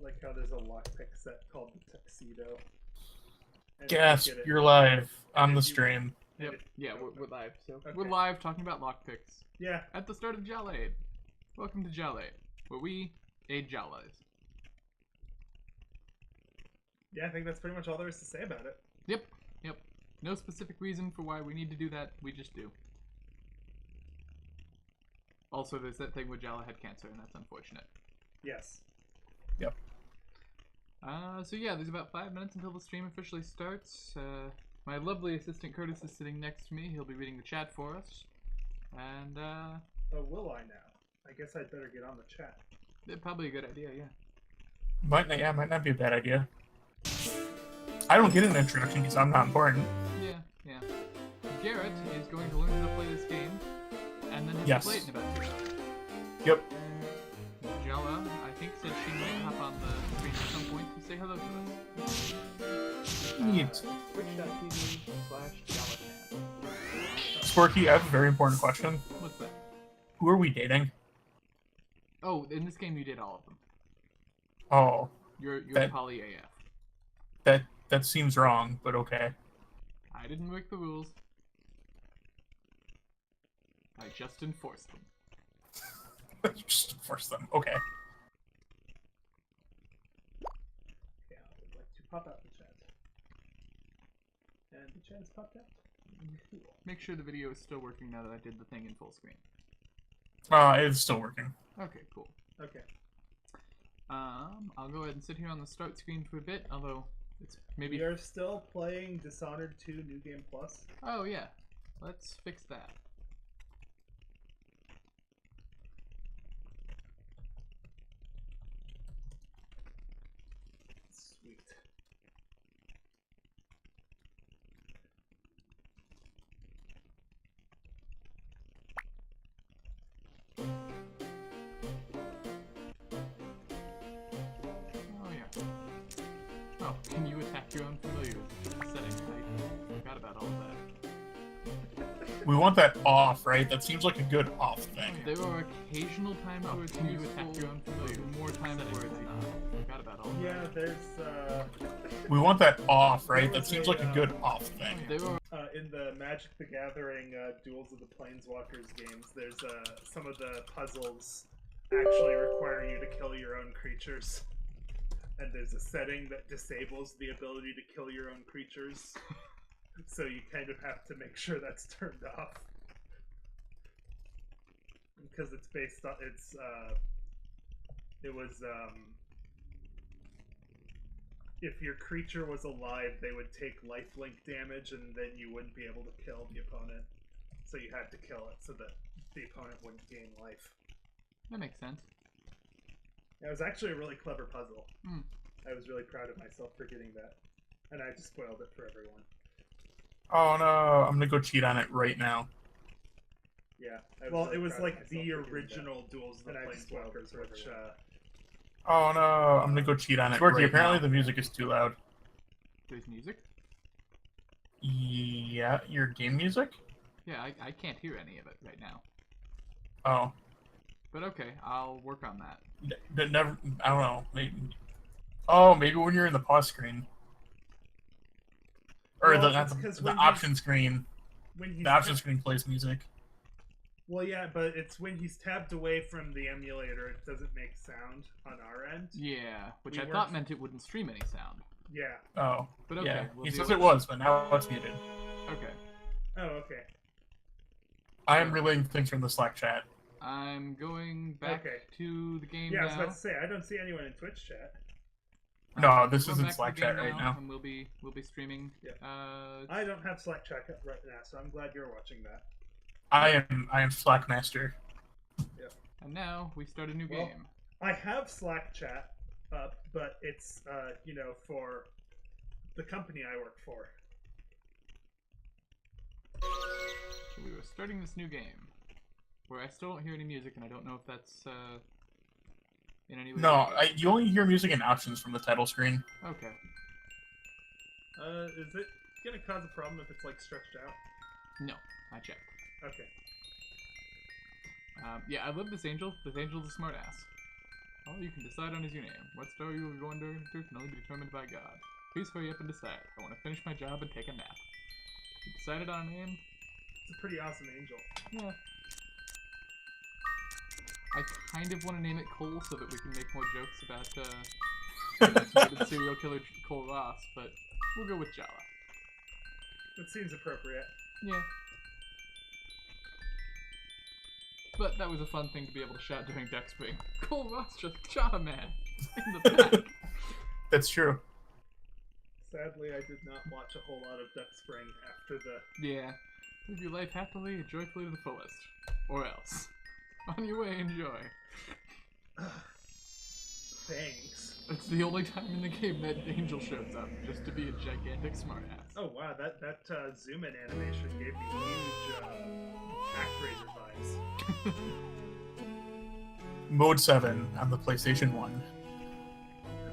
like how there's a lockpick set called the Tuxedo. Gasp, you're live on the stream. Yep. Yeah, we're live. So okay. We're live talking about lockpicks. Yeah. At the start of Jalaid. Welcome to Jalaid, where we aid Jalas. Yeah, I think that's pretty much all there is to say about it. Yep. No specific reason for why we need to do that. We just do. Also, there's that thing where Jala had cancer, and that's unfortunate. Yes. Yep. So yeah, there's about 5 minutes until the stream officially starts. My lovely assistant Curtis is sitting next to me. He'll be reading the chat for us. And, Oh, will I now? I guess I'd better get on the chat. Probably a good idea, yeah. Might not be a bad idea. I don't get an introduction because I'm not important. Yeah. Garrett is going to learn how to play this game, and then he'll play it in about 2 hours. Yep. Jala, I think, said she might hop on the screen at some point to say hello to us. Neat. Twitch.tv/Jala-chan. Sporky, I have a very important question. What's that? Who are we dating? Oh, in this game you did all of them. Oh. You're poly AF. That seems wrong, but okay. I didn't make the rules. I just enforced them. You just force them. Okay. Yeah, I would like to pop out the chat. And the chat's popped out. Cool. Make sure the video is still working now that I did the thing in full screen. It's still working. Okay, cool. Okay. I'll go ahead and sit here on the start screen for a bit, although it's maybe... We are still playing Dishonored 2 New Game Plus. Oh, yeah. Let's fix that. Sweet. Oh, yeah. Oh, can you attack your own familiar settings? I forgot about all of that. We want that off, right? That seems like a good off thing. There are occasional times where it's useful, attack your own familiar, more times where it's not. Forgot about all of that. Yeah, there's We want that off, right? That seems like a good off thing. There are... in the Magic the Gathering Duels of the Planeswalkers games, there's some of the puzzles actually require you to kill your own creatures. And there's a setting that disables the ability to kill your own creatures. So you kind of have to make sure that's turned off. Because it's based on, if your creature was alive, they would take lifelink damage, and then you wouldn't be able to kill the opponent. So you had to kill it so that the opponent wouldn't gain life. That makes sense. It was actually a really clever puzzle. Hmm. I was really proud of myself for getting that. And I just spoiled it for everyone. Oh no, I'm gonna go cheat on it right now. Yeah. Well, it was like the original Duels of the Planeswalkers, which, Oh no, I'm gonna go cheat on it. Sporky, apparently the music is too loud. There's music? Yeah, your game music? Yeah, I can't hear any of it right now. Oh. But okay, I'll work on that. Never, I don't know. Maybe. Oh, maybe when you're in the pause screen. Or well, the option screen. The option screen plays music. Well, yeah, but it's when he's tabbed away from the emulator, it doesn't make sound on our end. Yeah, which I thought meant it wouldn't stream any sound. Yeah. Oh. But okay. Yeah, We'll he says it was, but now it's muted. Okay. Oh, okay. I am relaying things from the Slack chat. I'm going back to the game now. now. I was about to say, I don't see anyone in Twitch chat. No, this isn't Slack chat right now. And we'll be streaming. Yeah. I don't have Slack chat right now, so I'm glad you're watching that. I am Slack master. Yeah. And now we start a new game. I have Slack chat up, but it's for the company I work for. So we were starting this new game, where I still don't hear any music, and I don't know if that's in any way. No, you only hear music and options from the title screen. Okay. Is it gonna cause a problem if it's like stretched out? No, I checked. Okay. Yeah, I love this angel. This angel's a smartass. All you can decide on is your name. What star you will be born during can only be determined by God. Please hurry up and decide. I want to finish my job and take a nap. You decided on a name? It's a pretty awesome angel. Yeah. I kind of want to name it Cole so that we can make more jokes about the serial killer Cole Ross, but we'll go with Jala. That seems appropriate. Yeah. But that was a fun thing to be able to shout during Deck Spring. Cole Ross just shot a man in the back. That's true. Sadly, I did not watch a whole lot of Duck Spring after the... Yeah. Live your life happily and joyfully to the fullest. Or else. On your way, enjoy. Thanks. It's the only time in the game that Angel shows up, just to be a gigantic smartass. Oh wow, that zoom-in animation gave me huge Actraiser vibes. Mode 7 on the PlayStation 1.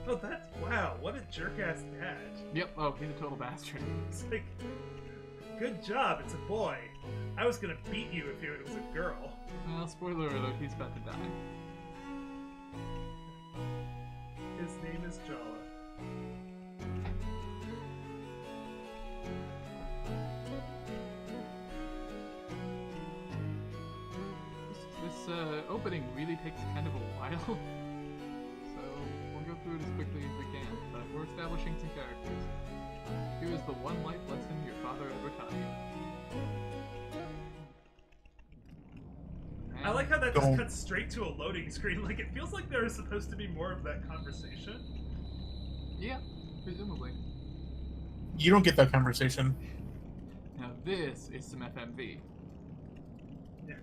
Oh, that's... Wow, what a jerk-ass dad. Yep, oh, he's a total bastard. It's like... Good job, it's a boy. I was gonna beat you if it was a girl. Well, spoiler alert, he's about to die. His name is Jala. This opening really takes kind of a while, so we'll go through it as quickly as we can, but we're establishing some characters. Here is the one life lesson your father ever taught you. I like how that just cuts straight to a loading screen. Like, it feels like there is supposed to be more of that conversation. Yeah, presumably. You don't get that conversation. Now this is some FMV. Yeah.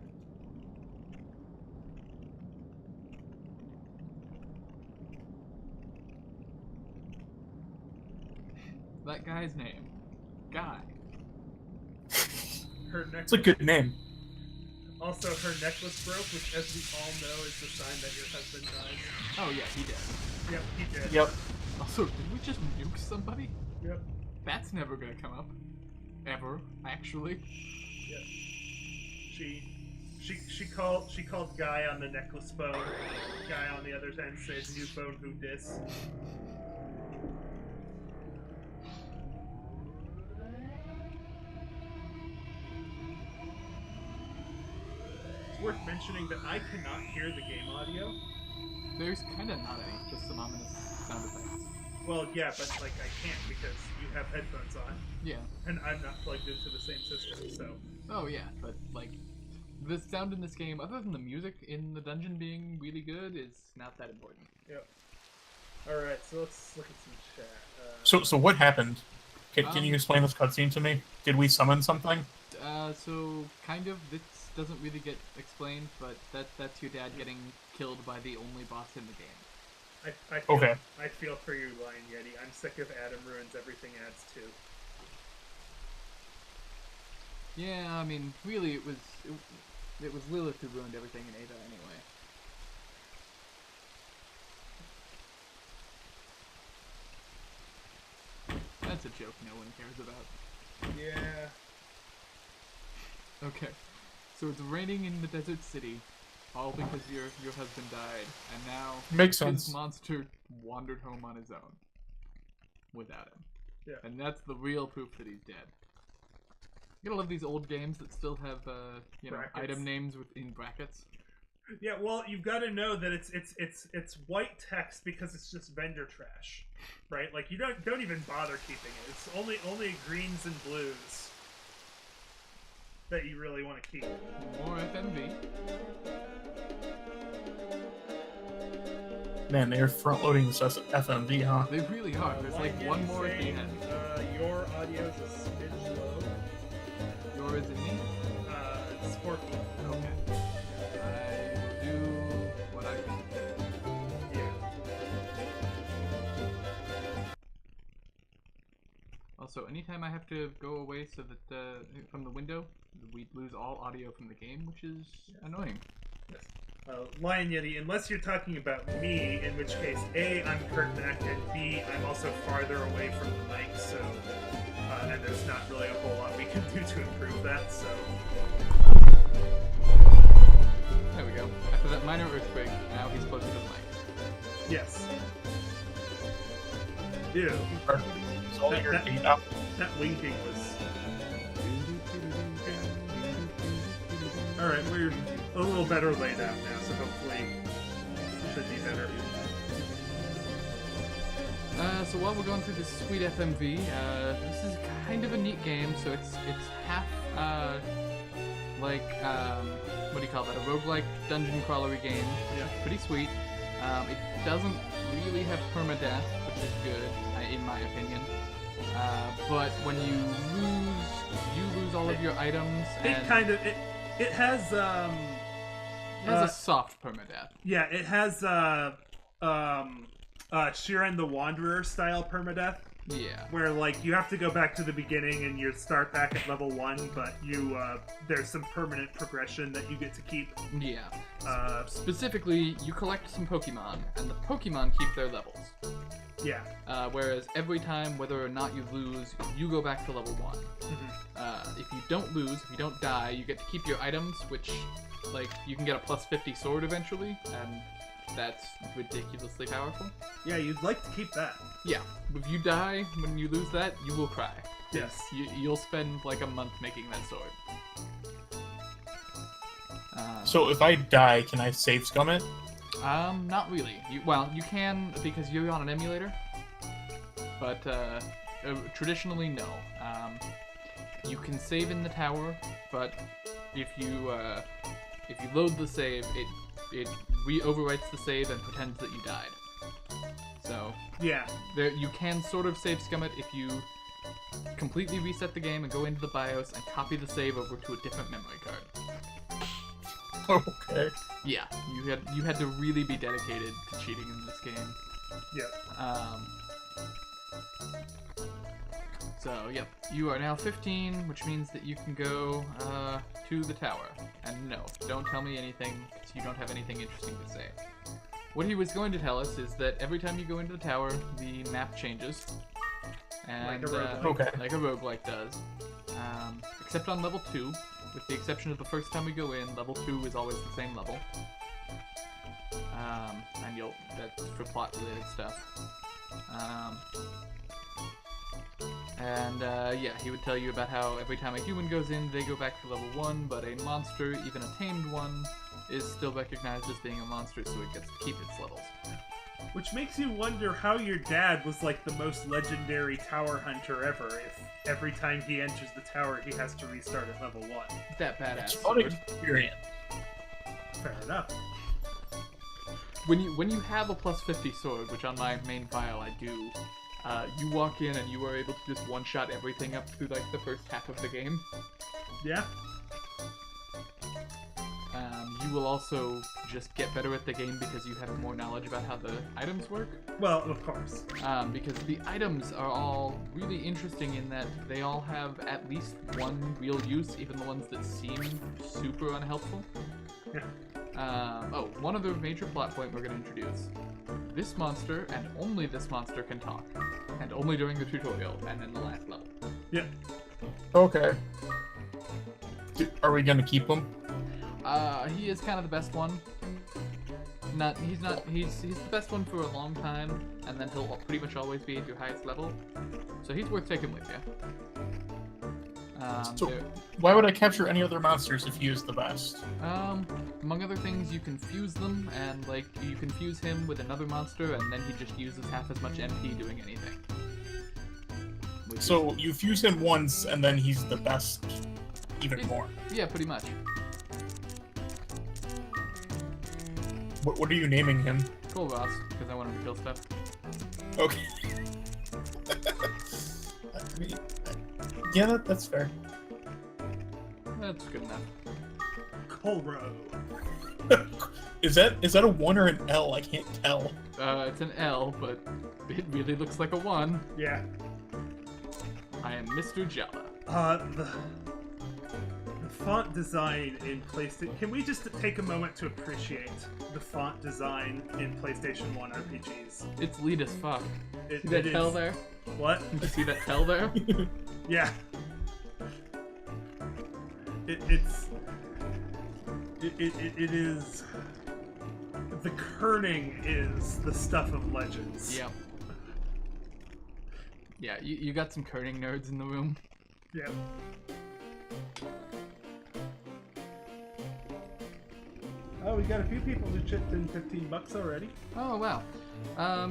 That guy's name. Guy. Her necklace. It's a good name. Also, her necklace broke, which, as we all know, is the sign that your husband died. Oh yeah, he did. Yep, he did. Yep. Also, did we just nuke somebody? Yep. That's never gonna come up. Ever, actually. Yep. She called Guy on the necklace phone. Guy on the other end said, "New phone, who dis?" It's worth mentioning that I cannot hear the game audio. There's kind of not any, just some ominous sound effects. Well, yeah, but like I can't because you have headphones on. Yeah. And I'm not plugged into the same system, so. Oh yeah, but like, the sound in this game, other than the music in the dungeon being really good, is not that important. Yep. All right, so let's look at some chat. So what happened? Can you explain this cutscene to me? Did we summon something? So kind of. This doesn't really get explained, but that's your dad getting killed by the only boss in the game. I feel for you, Lion Yeti. I'm sick of Adam ruins everything adds to. Yeah, I mean, really, it was Lilith who ruined everything in Ada anyway. That's a joke no one cares about. Yeah. Okay, so it's raining in the desert city, all because your husband died, and now Makes his sense. monster wandered home on his own without him. Yeah. And that's the real proof that he's dead. You gotta love these old games that still have Brackets. item names in brackets. Yeah, well, you've got to know that it's white text because it's just vendor trash, right? Like you don't even bother keeping it. It's only greens and blues that you really want to keep. More FMV. Man, they're front loading this FMV, huh? They really are. There's like one more at the end. Your audio's a smidge low. Yours and me? It's Sporky. Okay. I will do what I can do. Yeah. Also, anytime I have to go away so that from the window, we lose all audio from the game, which is annoying. Yes. Lion Yeti, unless you're talking about me, in which case, A, I'm Curtmack, and B, I'm also farther away from the mic, so, and there's not really a whole lot we can do to improve that, so. There we go. After that minor earthquake, now he's closer to the mic. Ew. It's all your data. That winking was... Alright, we're a little better laid out now, so hopefully it should be better. So while we're going through this sweet FMV, this is kind of a neat game. So it's half like what do you call that? A roguelike dungeon crawlery game, which is pretty sweet. It doesn't really have permadeath, which is good in my opinion. But when you lose all of your items. And It has a soft permadeath. Yeah, it has Shiren the Wanderer style permadeath. Yeah. Where like you have to go back to the beginning and you start back at level 1, but you there's some permanent progression that you get to keep. Yeah. Specifically, you collect some Pokemon, and the Pokemon keep their levels. Yeah. Whereas every time, whether or not you lose, you go back to level 1. Mm-hmm. If you don't lose, if you don't die, you get to keep your items, which, like, you can get a plus 50 sword eventually, and that's ridiculously powerful. Yeah, you'd like to keep that. Yeah. If you die when you lose that, you will cry. Yes. You'll spend, like, a month making that sword. So if I die, can I save scum it? Not really. You can because you're on an emulator, but traditionally, no. You can save in the tower, but if you load the save, it re-overwrites the save and pretends that you died. So yeah, you can sort of save scum it if you completely reset the game and go into the BIOS and copy the save over to a different memory card. Okay. Yeah, you had to really be dedicated to cheating in this game. Yep. So, yep, you are now 15, which means that you can go to the tower. And no, don't tell me anything, because you don't have anything interesting to say. What he was going to tell us is that every time you go into the tower, the map changes. And, like a roguelike. Okay. Like a roguelike does. Except on level 2. With the exception of the first time we go in, level 2 is always the same level. And that's for plot-related stuff. Yeah, he would tell you about how every time a human goes in, they go back to level 1, but a monster, even a tamed one, is still recognized as being a monster, so it gets to keep its levels. Which makes you wonder how your dad was like the most legendary tower hunter ever, if every time he enters the tower he has to restart at level 1. That badass. It's fun experience. Fair enough. When you have a plus 50 sword, which on my main file I do, you walk in and you are able to just one-shot everything up through like the first half of the game. Yeah. You will also just get better at the game because you have more knowledge about how the items work. Well, of course. Because the items are all really interesting in that they all have at least one real use, even the ones that seem super unhelpful. Yeah. One other major plot point we're going to introduce. This monster, and only this monster, can talk. And only during the tutorial, and in the last level. Yeah. Okay. Are we gonna keep him? He is kind of the best one. He's the best one for a long time, and then he'll pretty much always be at your highest level. So he's worth taking with you. So why would I capture any other monsters if he is the best? Among other things, you can fuse them, and like you can fuse him with another monster, and then he just uses half as much MP doing anything. So you fuse him once, and then he's the best even more. Yeah, pretty much. What are you naming him? Cool Ross, because I want him to kill stuff. Okay. I mean, yeah, that's fair. That's good enough. Colro. Is that a 1 or an L? I can't tell. It's an L, but it really looks like a 1. Yeah. I am Mr. Jala. The font design in PlayStation... Can we just take a moment to appreciate the font design in PlayStation 1 RPGs? It's lead as fuck. See that tell there? What? Did you see that tell there? Yeah. It is... The kerning is the stuff of legends. Yep. Yeah, you got some kerning nerds in the room. Yeah. Oh, we got a few people who chipped in $15 already. Oh, wow.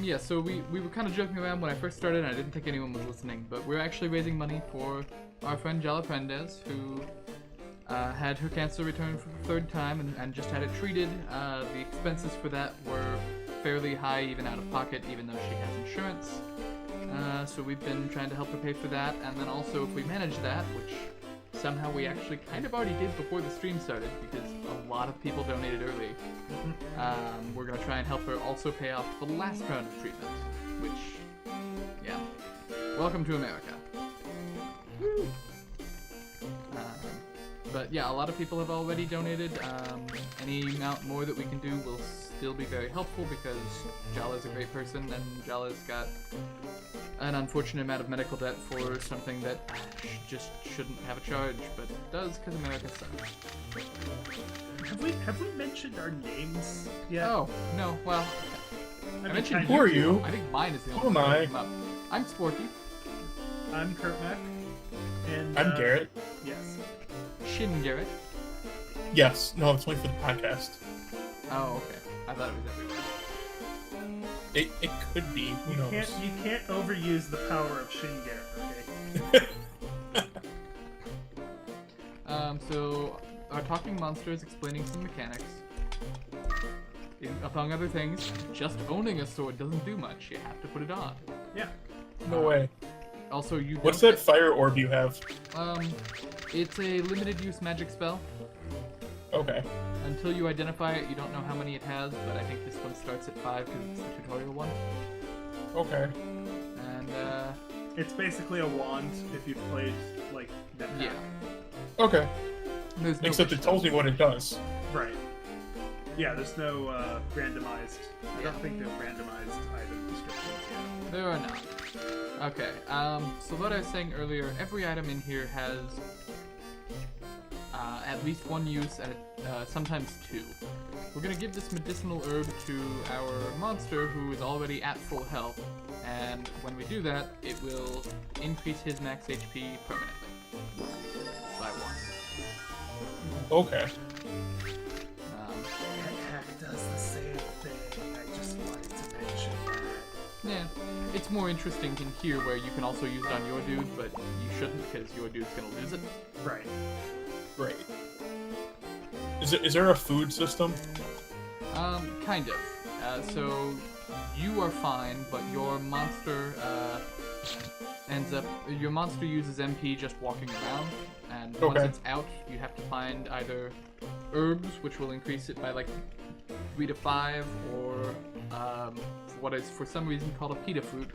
Yeah, so we were kind of joking around when I first started, and I didn't think anyone was listening, but we're actually raising money for our friend Jala-chan, who had her cancer returned for the third time and just had it treated. The expenses for that were fairly high, even out of pocket, even though she has insurance. So we've been trying to help her pay for that, and then also if we manage that, which somehow we actually kind of already did before the stream started, because a lot of people donated early, we're going to try and help her also pay off the last round of treatment, which, yeah, welcome to America. But yeah, a lot of people have already donated. Any amount more that we can do will still be very helpful because Jala's a great person and Jala's got an unfortunate amount of medical debt for something that just shouldn't have a charge, but does because America sucks. Have we mentioned our names yet? Oh, no, well, I mentioned Who are you? I think mine is the Who only am one I? that came up. I'm Sporky. I'm Curtmack. And I'm Garrett. Yes. Shin Garrett. Yes. No, it's only for the podcast. Oh, okay. I thought it was everywhere. It could be. Who knows? You can't overuse the power of Shin Garrett, okay? So our talking monster is explaining some mechanics. Among other things, just owning a sword doesn't do much. You have to put it on. Yeah. No way. Also, you. What's don't that fire orb you have? It's a limited use magic spell. Okay. Until you identify it, you don't know how many it has, but I think this one starts at 5 because it's the tutorial one. Okay. And It's basically a wand if you've played like that. yeah. Okay. There's no Except it tells me what it does. Right. Yeah, there's no randomized. I Yeah. don't think there's randomized item descriptions yet. There are not. Okay, so what I was saying earlier, every item in here has at least one use, and sometimes two. We're gonna give this medicinal herb to our monster who is already at full health, and when we do that, it will increase his max HP permanently by 1. Okay. Hack does the same thing. I just wanted to mention that. Yeah, it's more interesting in here where you can also use it on your dude, but you shouldn't because your dude's gonna lose it. Right. Great. Is there a food system? Kind of. So you are fine, but your monster your monster uses MP just walking around, and once Okay. it's out, you have to find either herbs, which will increase it by like 3 to 5, or what is for some reason called a pita fruit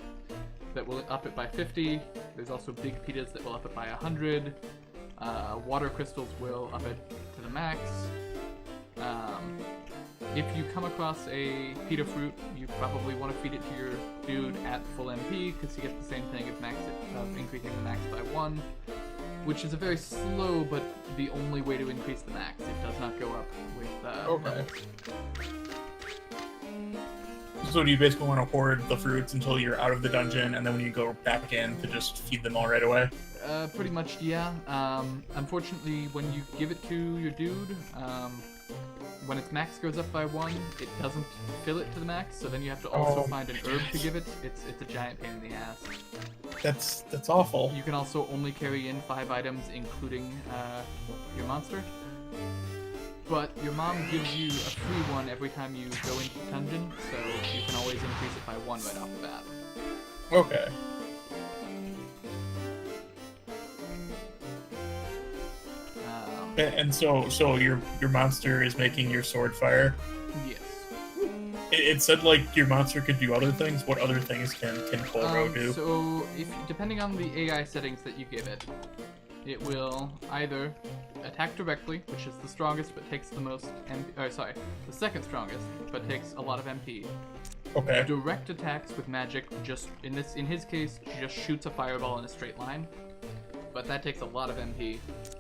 that will up it by 50. There's also big pitas that will up it by 100. Water crystals will up it to the max. If you come across a pita fruit, you probably want to feed it to your dude at full MP, because you get the same thing of increasing the max by 1, which is a very slow, but the only way to increase the max. It does not go up with Okay. levels. So do you basically want to hoard the fruits until you're out of the dungeon, and then when you go back in to just feed them all right away? Pretty much, yeah. Unfortunately, when you give it to your dude, when its max goes up by 1, it doesn't fill it to the max, so then you have to also Oh find an my herb to gosh. give it. It's a giant pain in the ass. That's awful. You can also only carry in 5 items, including your monster. But your mom gives you a free one every time you go into the dungeon, so you can always increase it by 1 right off the bat. Okay. And so your monster is making your sword fire. Yes. It said like your monster could do other things. What other things can Kolro do? So, depending on the AI settings that you give it, it will either attack directly, which is the strongest but takes the most the second strongest but takes a lot of MP. Okay. Direct attacks with magic, just in his case, just shoots a fireball in a straight line, but that takes a lot of MP.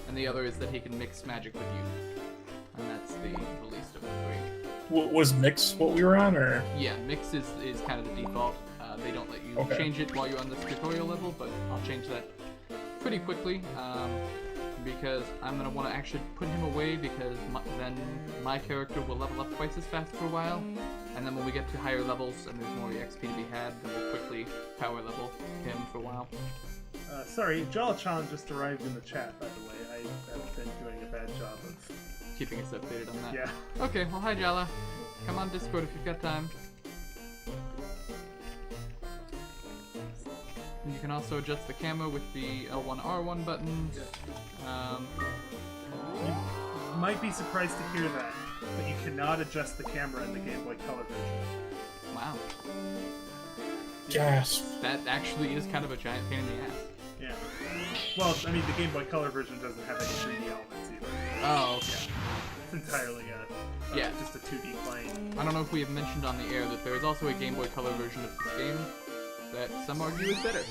And the other is that he can mix magic with you, and that's the least of the 3. Was mix what we were on, or? Yeah, mix is kind of the default. They don't let you Okay. change it while you're on this tutorial level, but I'll change that pretty quickly. Because I'm going to want to actually put him away, because then my character will level up twice as fast for a while, and then when we get to higher levels and there's more EXP to be had, then we'll quickly power level him for a while. Sorry, Jala-chan just arrived in the chat, by the way. I have been doing a bad job of... Keeping us updated on that. Yeah. Okay, well hi Jala. Come on Discord if you've got time. And you can also adjust the camera with the L1, R1 buttons. You might be surprised to hear that, but you cannot adjust the camera in the Game Boy Color version. Wow. Gasp. That actually is kind of a giant pain in the ass. Yeah. Well, I mean, the Game Boy Color version doesn't have any 3D elements either. Oh, okay. It's entirely Yeah. just a 2D plane. I don't know if we have mentioned on the air that there is also a Game Boy Color version of this game that some argue is better.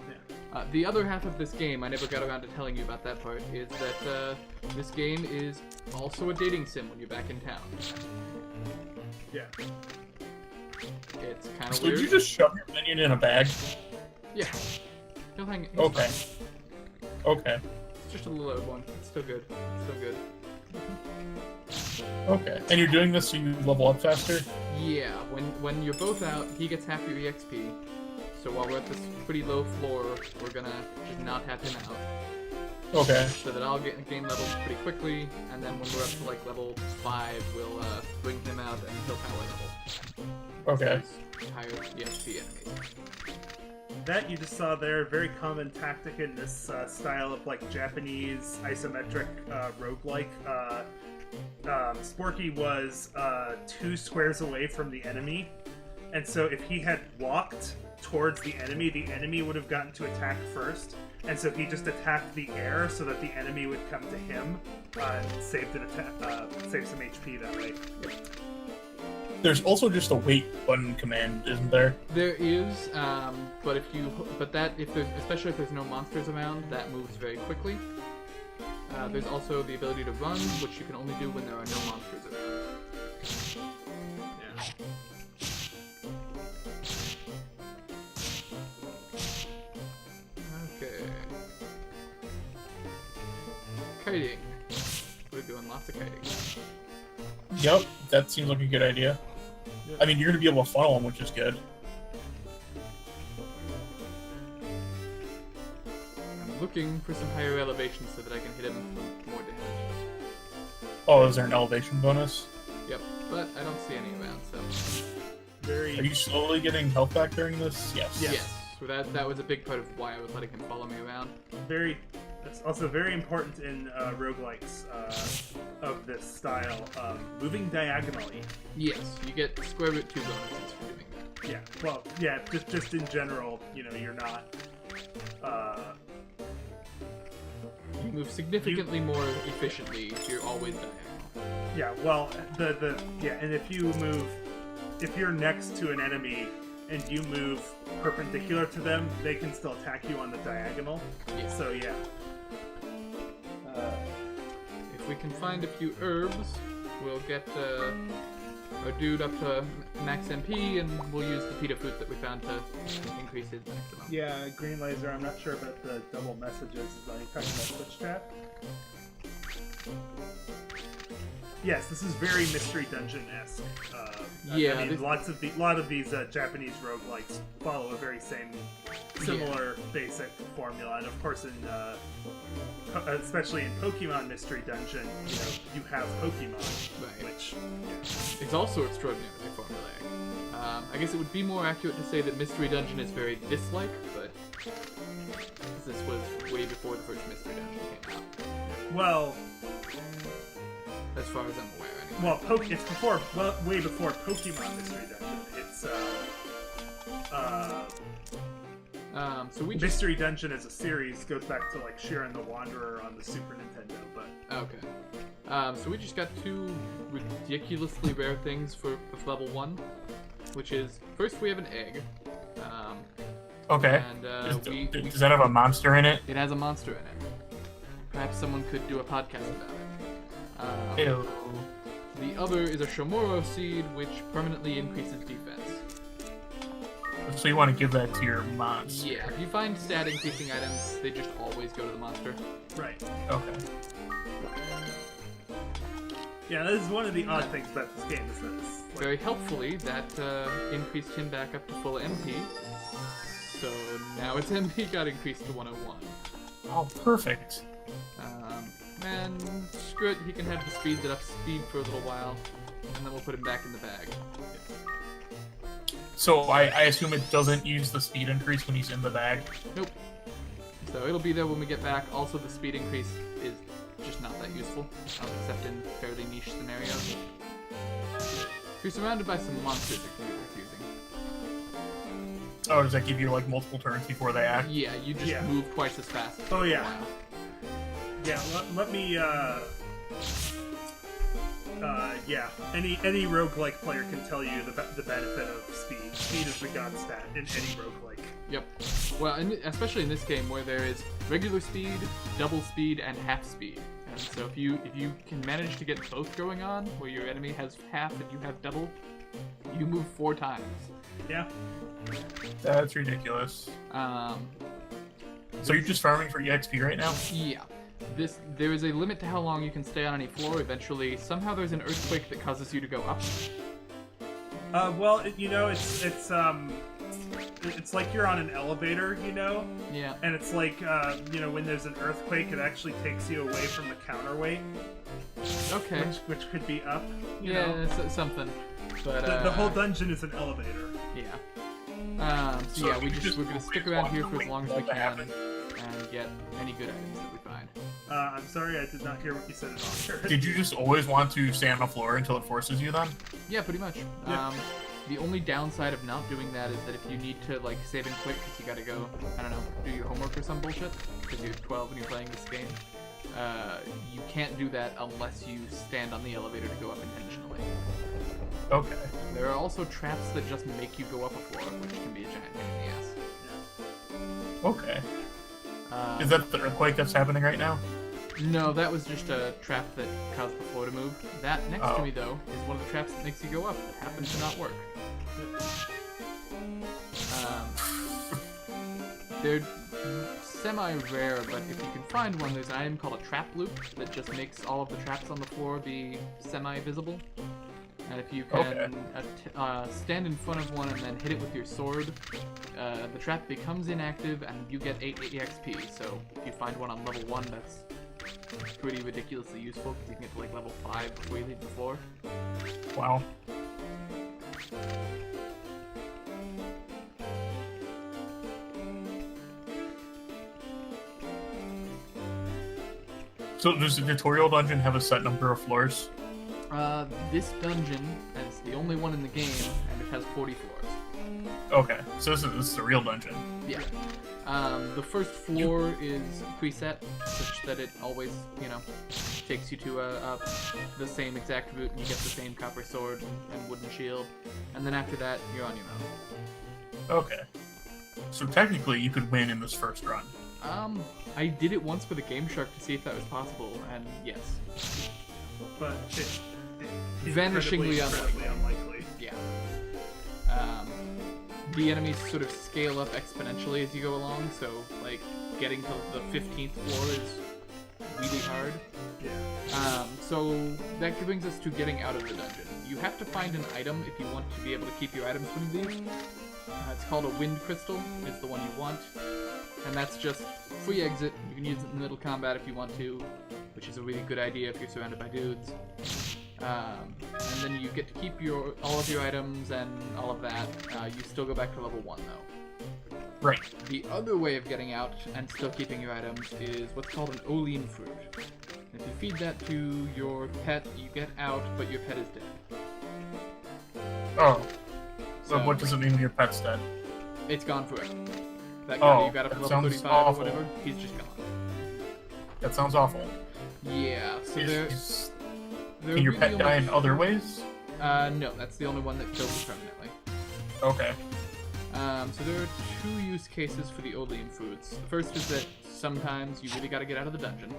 Yeah. The other half of this game, I never got around to telling you about that part, is that this game is also a dating sim when you're back in town. Yeah. It's kind of So weird. did you just shove your minion in a bag? Yeah. He'll hang. He's Okay. fine. Okay. It's just a little old one. It's still good. It's still good. Okay. And you're doing this so you level up faster? Yeah, when you're both out, he gets half your EXP. So while we're at this pretty low floor, we're gonna just not have him out. Okay. So that I'll gain levels pretty quickly, and then when we're up to like level 5, we'll bring him out and he'll power level. Okay. Those higher EXP enemies. That you just saw there, very common tactic in this style of like Japanese isometric roguelike. Sporky was 2 squares away from the enemy, and so if he had walked towards the enemy would have gotten to attack first, and so he just attacked the air so that the enemy would come to him and saved an attack, saved some HP that way. There's also just a wait button command, isn't there? There is, but especially if there's no monsters around, that moves very quickly. There's also the ability to run, which you can only do when there are no monsters around. Yeah. Okay. Kiting. We're doing lots of kiting. Yep, that seems like a good idea. Yep. I mean, you're going to be able to funnel him, which is good. I'm looking for some higher elevations so that I can hit him with more damage. Oh, is there an elevation bonus? Yep, but I don't see any around, so... Very. Are you slowly getting health back during this? Yes. Yeah. Yes, so that was a big part of why I was letting him follow me around. Very. That's also very important in roguelikes of this style. Moving diagonally. Yes, you get square root 2 bonuses for doing that. Yeah. Well, yeah. Just in general, you know, you're not. You move significantly more efficiently if you're always diagonal. Yeah. Well, and if you're next to an enemy and you move perpendicular to them, they can still attack you on the diagonal. Yeah. So yeah. If we can find a few herbs, we'll get our dude up to max MP, and we'll use the pita fruit that we found to increase his maximum. Yeah, Green Laser. I'm not sure about the double messages. Are you talking about Twitch chat? Yes, this is very Mystery Dungeon-esque. Yeah, I mean, a lot of these Japanese roguelikes follow a very similar basic formula, and of course, especially in Pokemon Mystery Dungeon, you know, you have Pokemon, Right. which It's also extraordinarily formulaic. I guess it would be more accurate to say that Mystery Dungeon is very dislike, but this was way before the first Mystery Dungeon came out, well, as far as I'm aware, anyway. it's way before Pokemon Mystery Dungeon. It's So we just... Mystery Dungeon as a series goes back to like Shiren the Wanderer on the Super Nintendo, but Okay. So we just got 2 ridiculously rare things for level 1, which is, first we have an egg. Okay. And Does that have a monster in it? it has a monster in it. Perhaps someone could do a podcast about it. Ew. The other is a Shomoro seed, which permanently increases defense. so you want to give that to your monster. Yeah, if you find stat increasing items, they just always go to the monster. Right. Okay. Yeah, this is one of the odd things about this game, is that it's like, Very helpfully, that increased him back up to full MP. So now its MP got increased to 101. Oh, perfect. And screw it, he can have the speed up speed for a little while, and then we'll put him back in the bag. So I assume it doesn't use the speed increase when he's in the bag? Nope. So it'll be there when we get back. Also, the speed increase is just not that useful, except in fairly niche scenarios. If you're surrounded by some monsters, it can be confusing. Oh, does that give you like multiple turns before they act? Yeah, you just move twice as fast. Oh yeah. Yeah, let me, yeah. Any roguelike player can tell you the benefit of speed. Speed is the god stat in any roguelike. Yep. Well, especially in this game where there is regular speed, double speed, and half speed. And so if you can manage to get both going on, where your enemy has half and you have double, you move 4 times. Yeah. That's ridiculous. So you're just farming for EXP right now? Yeah. There is a limit to how long you can stay on any floor. Eventually, somehow there's an earthquake that causes you to go up. Well, it's like you're on an elevator, you know? Yeah. And it's like, when there's an earthquake, it actually takes you away from the counterweight. Okay. Which could be up, you yeah, know? something. But the whole dungeon is an elevator. Yeah. So yeah, we're gonna stick around here for as long as we can and get any good items that we find. I'm sorry, I did not hear what you said at all. Did you just always want to stay on the floor until it forces you then? Yeah, pretty much. Yeah. The only downside of not doing that is that if you need to like save and quit because you gotta go, I don't know, do your homework or some bullshit, because you're 12 and you're playing this game, you can't do that unless you stand on the elevator to go up intentionally. Okay. There are also traps that just make you go up a floor, which can be a giant pain in the ass. Okay. Is that the earthquake that's happening right now? No, that was just a trap that caused the floor to move. That next to me, though, is one of the traps that makes you go up that happens to not work. They're semi-rare, but if you can find one, there's an item called a trap loop that just makes all of the traps on the floor be semi-visible. And if you can stand in front of one and then hit it with your sword, the trap becomes inactive and you get 8 EXP. So if you find one on level 1, that's pretty ridiculously useful because you can get to like level 5 before you leave the floor. Wow. So does the tutorial dungeon have a set number of floors? This dungeon is the only one in the game, and it has 40 floors. Okay, so this is the real dungeon. Yeah. The first floor is preset, such that it always, takes you to the same exact route, and you get the same copper sword and wooden shield. And then after that, you're on your own. Okay. So technically, you could win in this first run. I did it once with a Game Shark to see if that was possible, and yes. But it's vanishingly unlikely. Yeah. The enemies sort of scale up exponentially as you go along, so like getting to the 15th floor is really hard. Yeah. So that brings us to getting out of the dungeon. You have to find an item if you want to be able to keep your items when you leave. It's called a wind crystal. It's the one you want. And that's just free exit. You can use it in middle combat if you want to, which is a really good idea if you're surrounded by dudes. And then you get to keep all of your items and all of that. You still go back to level 1 though. Right. The other way of getting out and still keeping your items is what's called an Olean fruit. If you feed that to your pet, you get out, but your pet is dead. Oh. So So- what does it mean when your pet's dead? It's gone forever. That guy Oh, you got up to that level sounds 35 awful. or whatever, he's just gone. That sounds awful. Yeah, so Is- they're Can your really pet die in other ways? No, that's the only one that kills you permanently. Okay. So there are 2 use cases for the Olean fruits. The first is that sometimes you really gotta get out of the dungeon.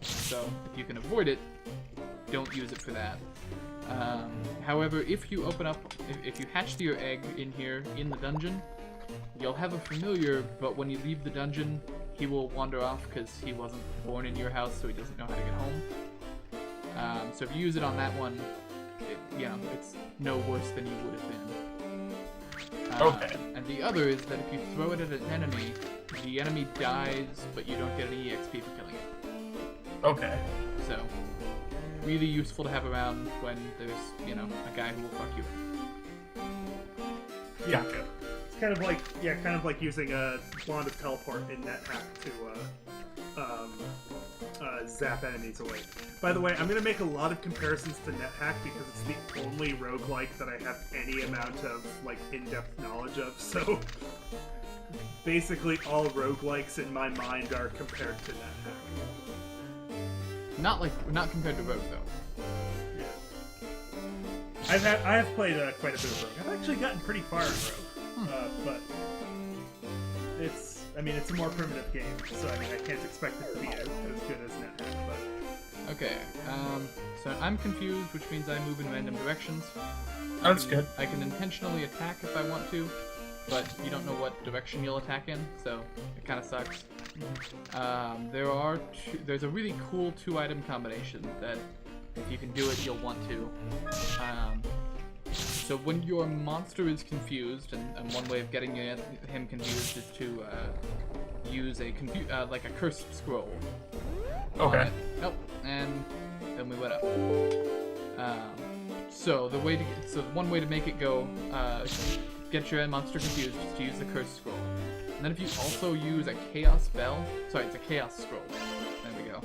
So if you can avoid it, don't use it for that. However, if you open up, if you hatch your egg in here in the dungeon, you'll have a familiar, but when you leave the dungeon, he will wander off because he wasn't born in your house, so he doesn't know how to get home. So if you use it on that one, it's no worse than you would have been. Okay. And the other is that if you throw it at an enemy, the enemy dies, but you don't get any EXP for killing it. Okay. So, really useful to have around when there's, a guy who will fuck you. Yeah. Gotcha. It's kind of like using a wand of teleport in NetHack to zap enemies away. By the way, I'm going to make a lot of comparisons to NetHack because it's the only roguelike that I have any amount of in-depth knowledge of. So basically, all roguelikes in my mind are compared to NetHack. Not compared to Rogue though. Yeah. I have played quite a bit of Rogue. I've actually gotten pretty far in Rogue, but it's a more primitive game, so I can't expect it to be as good as NetHack. But okay, so I'm confused, which means I move in random directions. That's good. I can intentionally attack if I want to, but you don't know what direction you'll attack in, so it kind of sucks. There's a really cool 2-item combination that, if you can do it, you'll want to. So when your monster is confused, and one way of getting him confused is to use a cursed scroll. Okay. Nope. And then we went up. So one way to make it go, get your monster confused, is to use the cursed scroll. And then if you also use a chaos spell, it's a chaos scroll. There we go.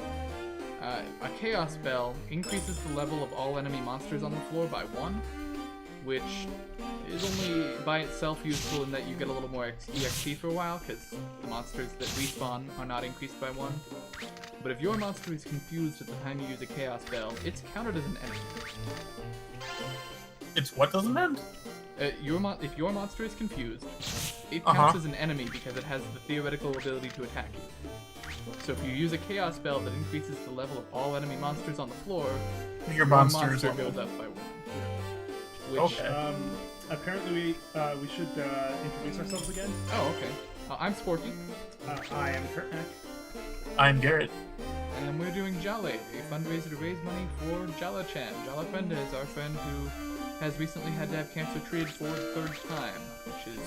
A chaos spell increases the level of all enemy monsters on the floor by 1, which is only by itself useful in that you get a little more EXP for a while, because the monsters that respawn are not increased by 1. But if your monster is confused at the time you use a chaos spell, it's counted as an enemy. It's what doesn't end? If your monster is confused, it counts as an enemy because it has the theoretical ability to attack you. So if you use a chaos spell that increases the level of all enemy monsters on the floor, Your monster goes up by 1. Which, okay. Apparently we should introduce ourselves again. Oh, okay. I'm Sporky. I am Curtmack. I'm Garrett. And we're doing Jalaid, a fundraiser to raise money for Jala-chan. Jala-chan is our friend who has recently had to have cancer treated for the 3rd time, which is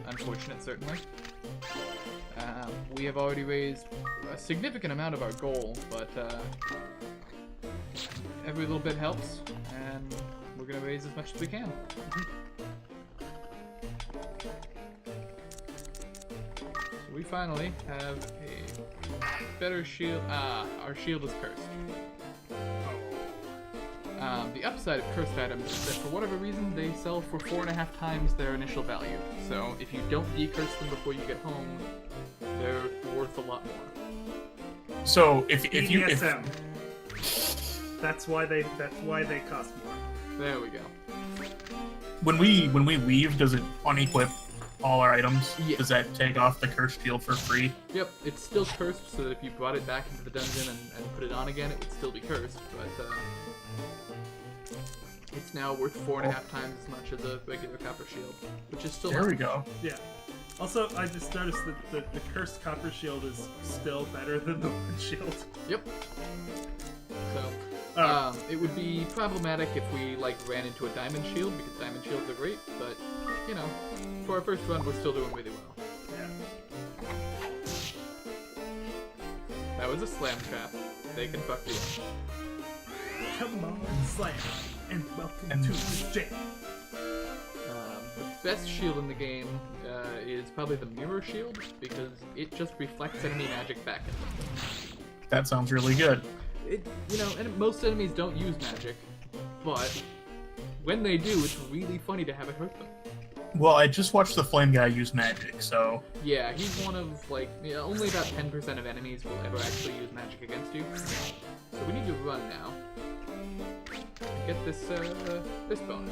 unfortunate, certainly. We have already raised a significant amount of our goal, but every little bit helps, and we're going to raise as much as we can. So we finally have a better shield. Our shield is cursed. The upside of cursed items is that for whatever reason they sell for 4.5 times their initial value. So if you don't decurse them before you get home, they're worth a lot more. So if you that's why they cost more. There we go. when we leave, does it unequip all our items? Yeah. Does that take off the cursed shield for free? Yep, it's still cursed, so that if you brought it back into the dungeon and put it on again, it would still be cursed, but it's now worth 4.5 times as much as a regular copper shield, which is still There we go. Yeah. Also, I just noticed that the cursed copper shield is still better than the wood shield. Yep. So, it would be problematic if we ran into a diamond shield, because diamond shields are great, but for our first run, we're still doing really well. Yeah. That was a slam trap. They can fuck you. Come on, slam, and welcome to the jam. The best shield in the game is probably the mirror shield, because it just reflects enemy magic back at them. That sounds really good. And most enemies don't use magic, but when they do, it's really funny to have it hurt them. Well, I just watched the flame guy use magic, so... Yeah, he's one of, only about 10% of enemies will ever actually use magic against you. So we need to run now. Get this bonus.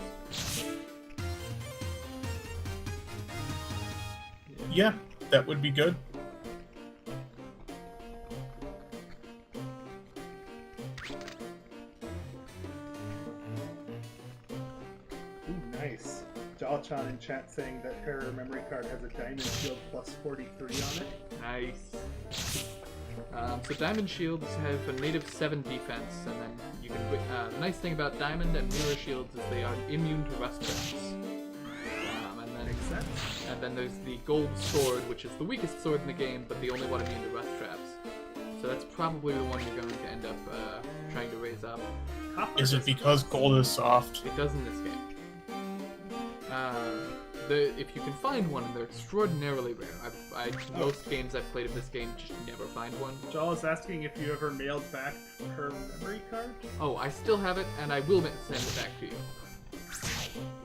Yeah, that would be good. Ooh, nice. Jala-chan in chat saying that her memory card has a diamond shield plus 43 on it. Nice. So diamond shields have a native 7 defense, and then you can. The nice thing about diamond and mirror shields is they are immune to rust traps. And then there's the gold sword, which is the weakest sword in the game, but the only one immune to rust traps. So that's probably the one you're going to end up trying to raise up. Is it because gold is soft? It does in this game. If you can find one, they're extraordinarily rare. Most games I've played of this game just never find one. Jala's asking if you ever mailed back her memory card? Oh, I still have it, and I will send it back to you.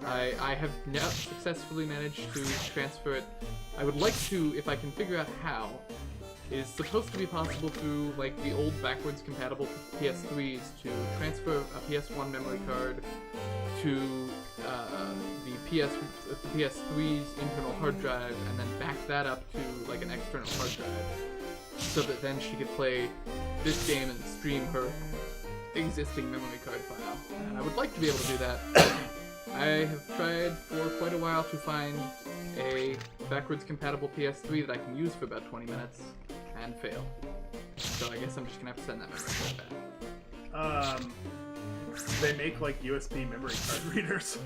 I have now successfully managed to transfer it. I would like to, if I can figure out how. It is supposed to be possible through like the old backwards compatible PS3s to transfer a PS1 memory card to the PS3's internal hard drive and then back that up to like an external hard drive, so that then she could play this game and stream her existing memory card file. And I would like to be able to do that. I have tried for quite a while to find a backwards compatible PS3 that I can use for about 20 minutes and fail. So I guess I'm just gonna have to send that memory card back. They make like USB memory card readers.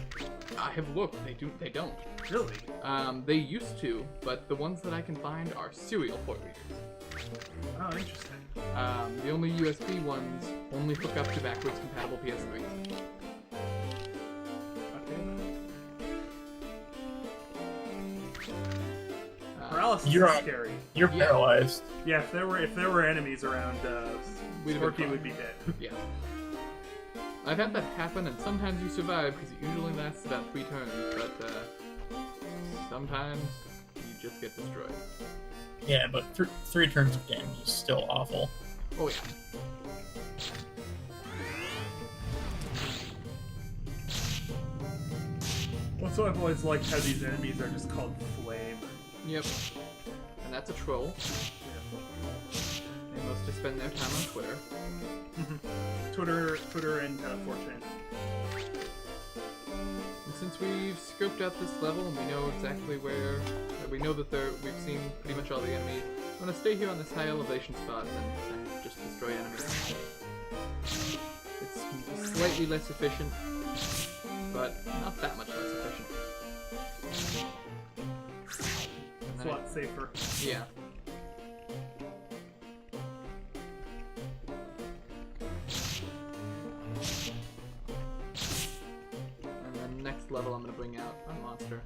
I have looked. They don't. Really? They used to, but the ones that I can find are serial port readers. Oh, interesting. The only USB ones only hook up to backwards compatible PS3s. Paralysis is scary. You're paralyzed. Yeah, if there were enemies around, Sporky would be dead. Yeah. I've had that happen, and sometimes you survive because it usually lasts about 3 turns, but sometimes you just get destroyed. Yeah, but 3 turns of damage is still awful. Oh yeah. Also, I've always liked how these enemies are just called Flame. Yep. And that's a troll. They mostly spend their time on Twitter. Twitter and 4chan. And since we've scoped out this level and we know exactly where, we know that we've seen pretty much all the enemies, I'm gonna stay here on this high elevation spot and just destroy enemies. It's slightly less efficient, but not that much less efficient. It's a lot safer. Yeah. And then next level I'm gonna bring out a monster.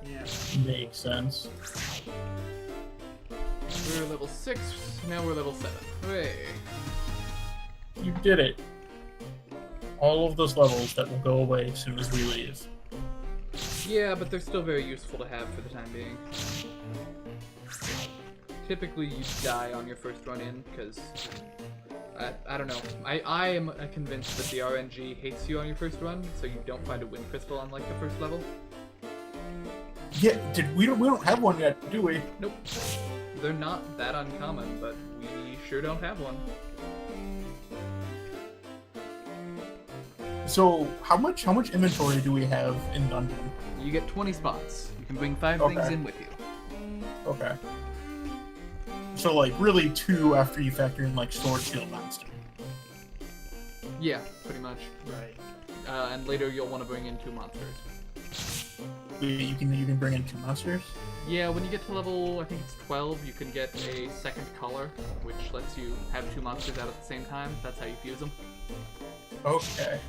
Yeah. Makes sense. We're level 6, now we're level 7. Hooray! You did it. All of those levels that will go away as soon as we leave. Yeah, but they're still very useful to have for the time being. Typically you die on your first run in, because I don't know. I am convinced that the RNG hates you on your first run, so you don't find a wind crystal on like the first level. Yeah, we don't have one yet, do we? Nope. They're not that uncommon, but we sure don't have one. So how much inventory do we have in dungeon? You get 20 spots. You can bring 5 things in with you. Okay. So like really 2 after you factor in like sword, shield, monster. Yeah, pretty much. Right. And later you'll want to bring in 2 monsters. You can bring in 2 monsters? Yeah, when you get to level, I think it's 12, you can get a second color, which lets you have 2 monsters out at the same time. That's how you fuse them. Okay.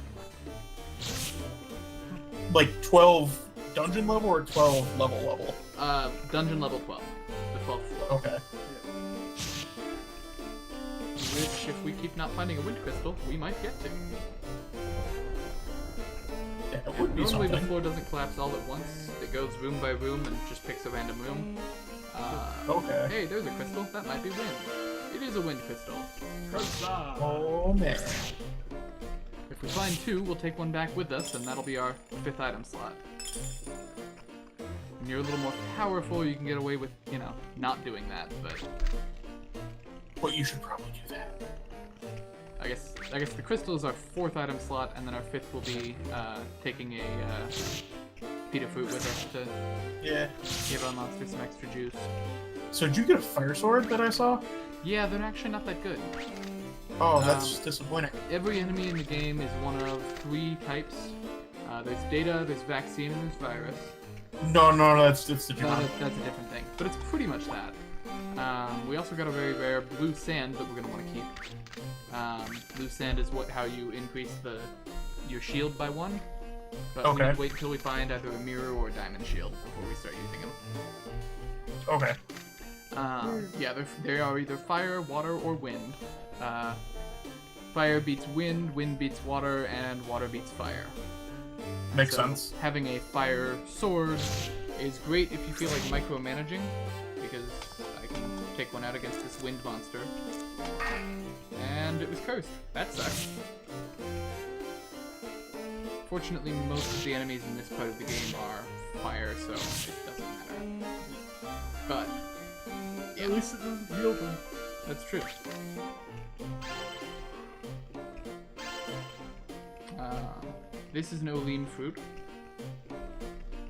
Like 12 dungeon level or 12 level? Dungeon level 12. The 12th floor. Okay. Which, if we keep not finding a wind crystal, we might get to. Yeah, it would be Normally something. the floor doesn't collapse all at once. It goes room by room and just picks a random room. Okay. Hey, there's a crystal. That might be wind. It is a wind crystal. Huzzah! Oh man. If we find 2, we'll take one back with us, and that'll be our 5th item slot. When you're a little more powerful, you can get away with, not doing that, but... Well, you should probably do that. I guess the crystal is our 4th item slot, and then our 5th will be taking a Peter fruit with us to give our monster some extra juice. So did you get a fire sword that I saw? Yeah, they're actually not that good. Oh, that's disappointing. Every enemy in the game is one of 3 types. There's data, there's vaccine, and there's virus. No, that's the different. That's a different thing, but it's pretty much that. We also got a very rare blue sand that we're gonna want to keep. Blue sand is how you increase your shield by 1. But we need to wait until we find either a mirror or a diamond shield before we start using them. Okay. Yeah, they are either fire, water, or wind. Fire beats wind, wind beats water, and water beats fire. Makes sense. Having a fire sword is great if you feel like micromanaging, because I can take one out against this wind monster. And it was cursed. That sucks. Fortunately, most of the enemies in this part of the game are fire, so it doesn't matter. But yeah. At least it doesn't heal them. That's true. This is no lean fruit.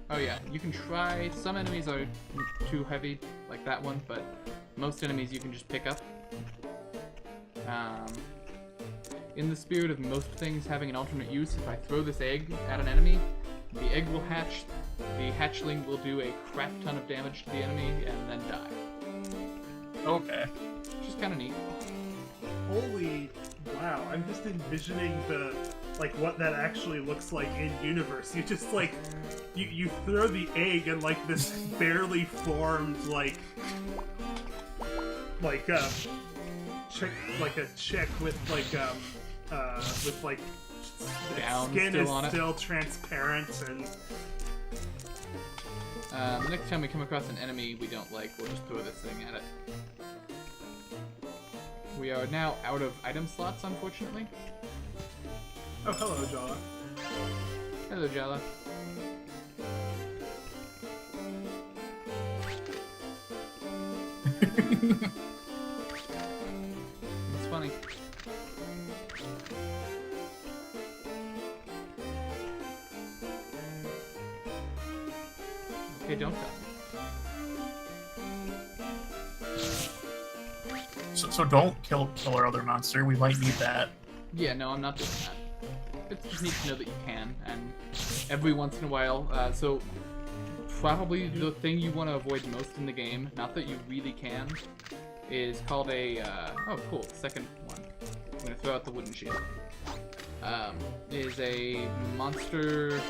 Oh yeah, you can try. Some enemies are too heavy, like that one, but most enemies you can just pick up. In the spirit of most things having an alternate use, if I throw this egg at an enemy, the egg will hatch, the hatchling will do a crap ton of damage to the enemy, and then die. Okay. Which is kind of neat. Holy wow, I'm just envisioning what that actually looks like in universe. You just you throw the egg and this barely formed chick with down skin still is on it. still transparent and next time we come across an enemy we don't like, we'll just throw this thing at it. We are now out of item slots, unfortunately. oh, hello, Jala. Hello, Jala. It's funny. Okay, don't tell me. So don't kill our other monster. We might need that. Yeah, no, I'm not doing that. It's just neat to know that you can, and every once in a while, so probably the thing you want to avoid most in the game, not that you really can, is called a, oh cool, second one. I'm gonna throw out the wooden shield. Is a monster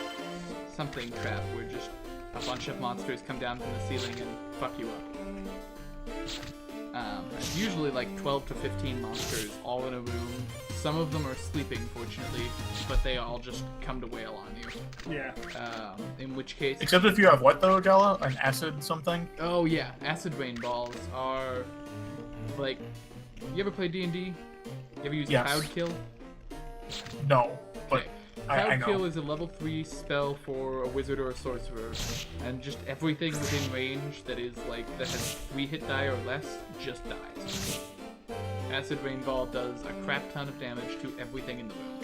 something trap where just a bunch of monsters come down from the ceiling and fuck you up. It's usually 12 to 15 monsters all in a room. Some of them are sleeping, fortunately, but they all just come to wail on you. Yeah. In which case... Except if you have what, though, Jala? An acid something? Oh, yeah. Acid rain balls are, you ever play D&D? You ever use Cloud Kill? No, but Okay. I Cloud know. Kill is a level 3 spell for a wizard or a sorcerer, and just everything within range that is that has 3 hit die or less just dies. Acid Rain Ball does a crap ton of damage to everything in the room.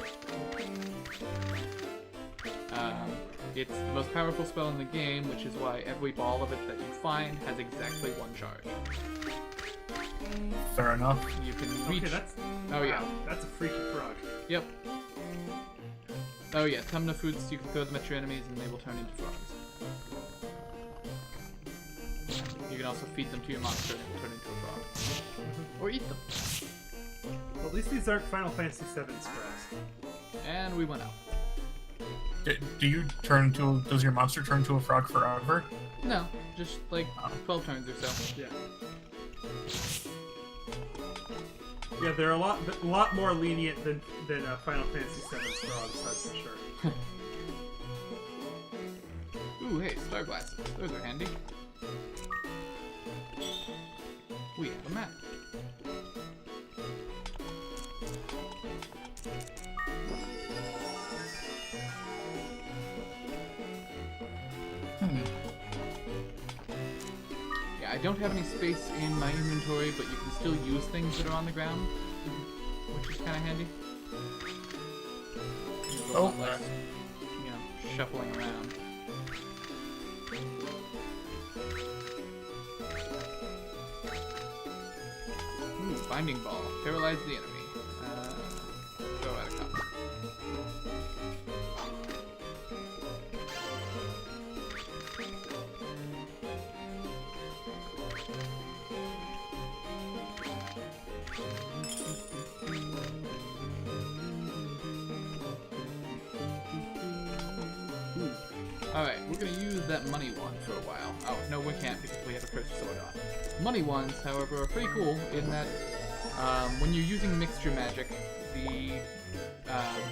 It's the most powerful spell in the game, which is why every ball of it that you find has exactly 1 charge. Fair enough. You can reach... Okay, Oh yeah. That's a freaky frog. Yep. Oh yeah, Tumna fruits, you can throw them at your enemies and they will turn into frogs. You can also feed them to your monster and it will turn into a frog. Or eat them. Well, at least these aren't Final Fantasy VII frogs. And we went out. Does your monster turn to a frog forever? No, just 12 turns or so. Yeah. Yeah, they're a lot more lenient than Final Fantasy VII's frogs, that's for sure. Ooh, hey, star glasses. Those are handy. We have a map. Yeah, I don't have any space in my inventory, but you can still use things that are on the ground, which is kind of handy. Oh, Less, you know, shuffling around. Ooh, binding ball. Paralyze the enemy. Go at a copper. Alright, we're gonna use that money wand for a while. Oh, no, we can't because we have a cursed sword on. Money wands, however, are pretty cool in that when you're using mixture magic, the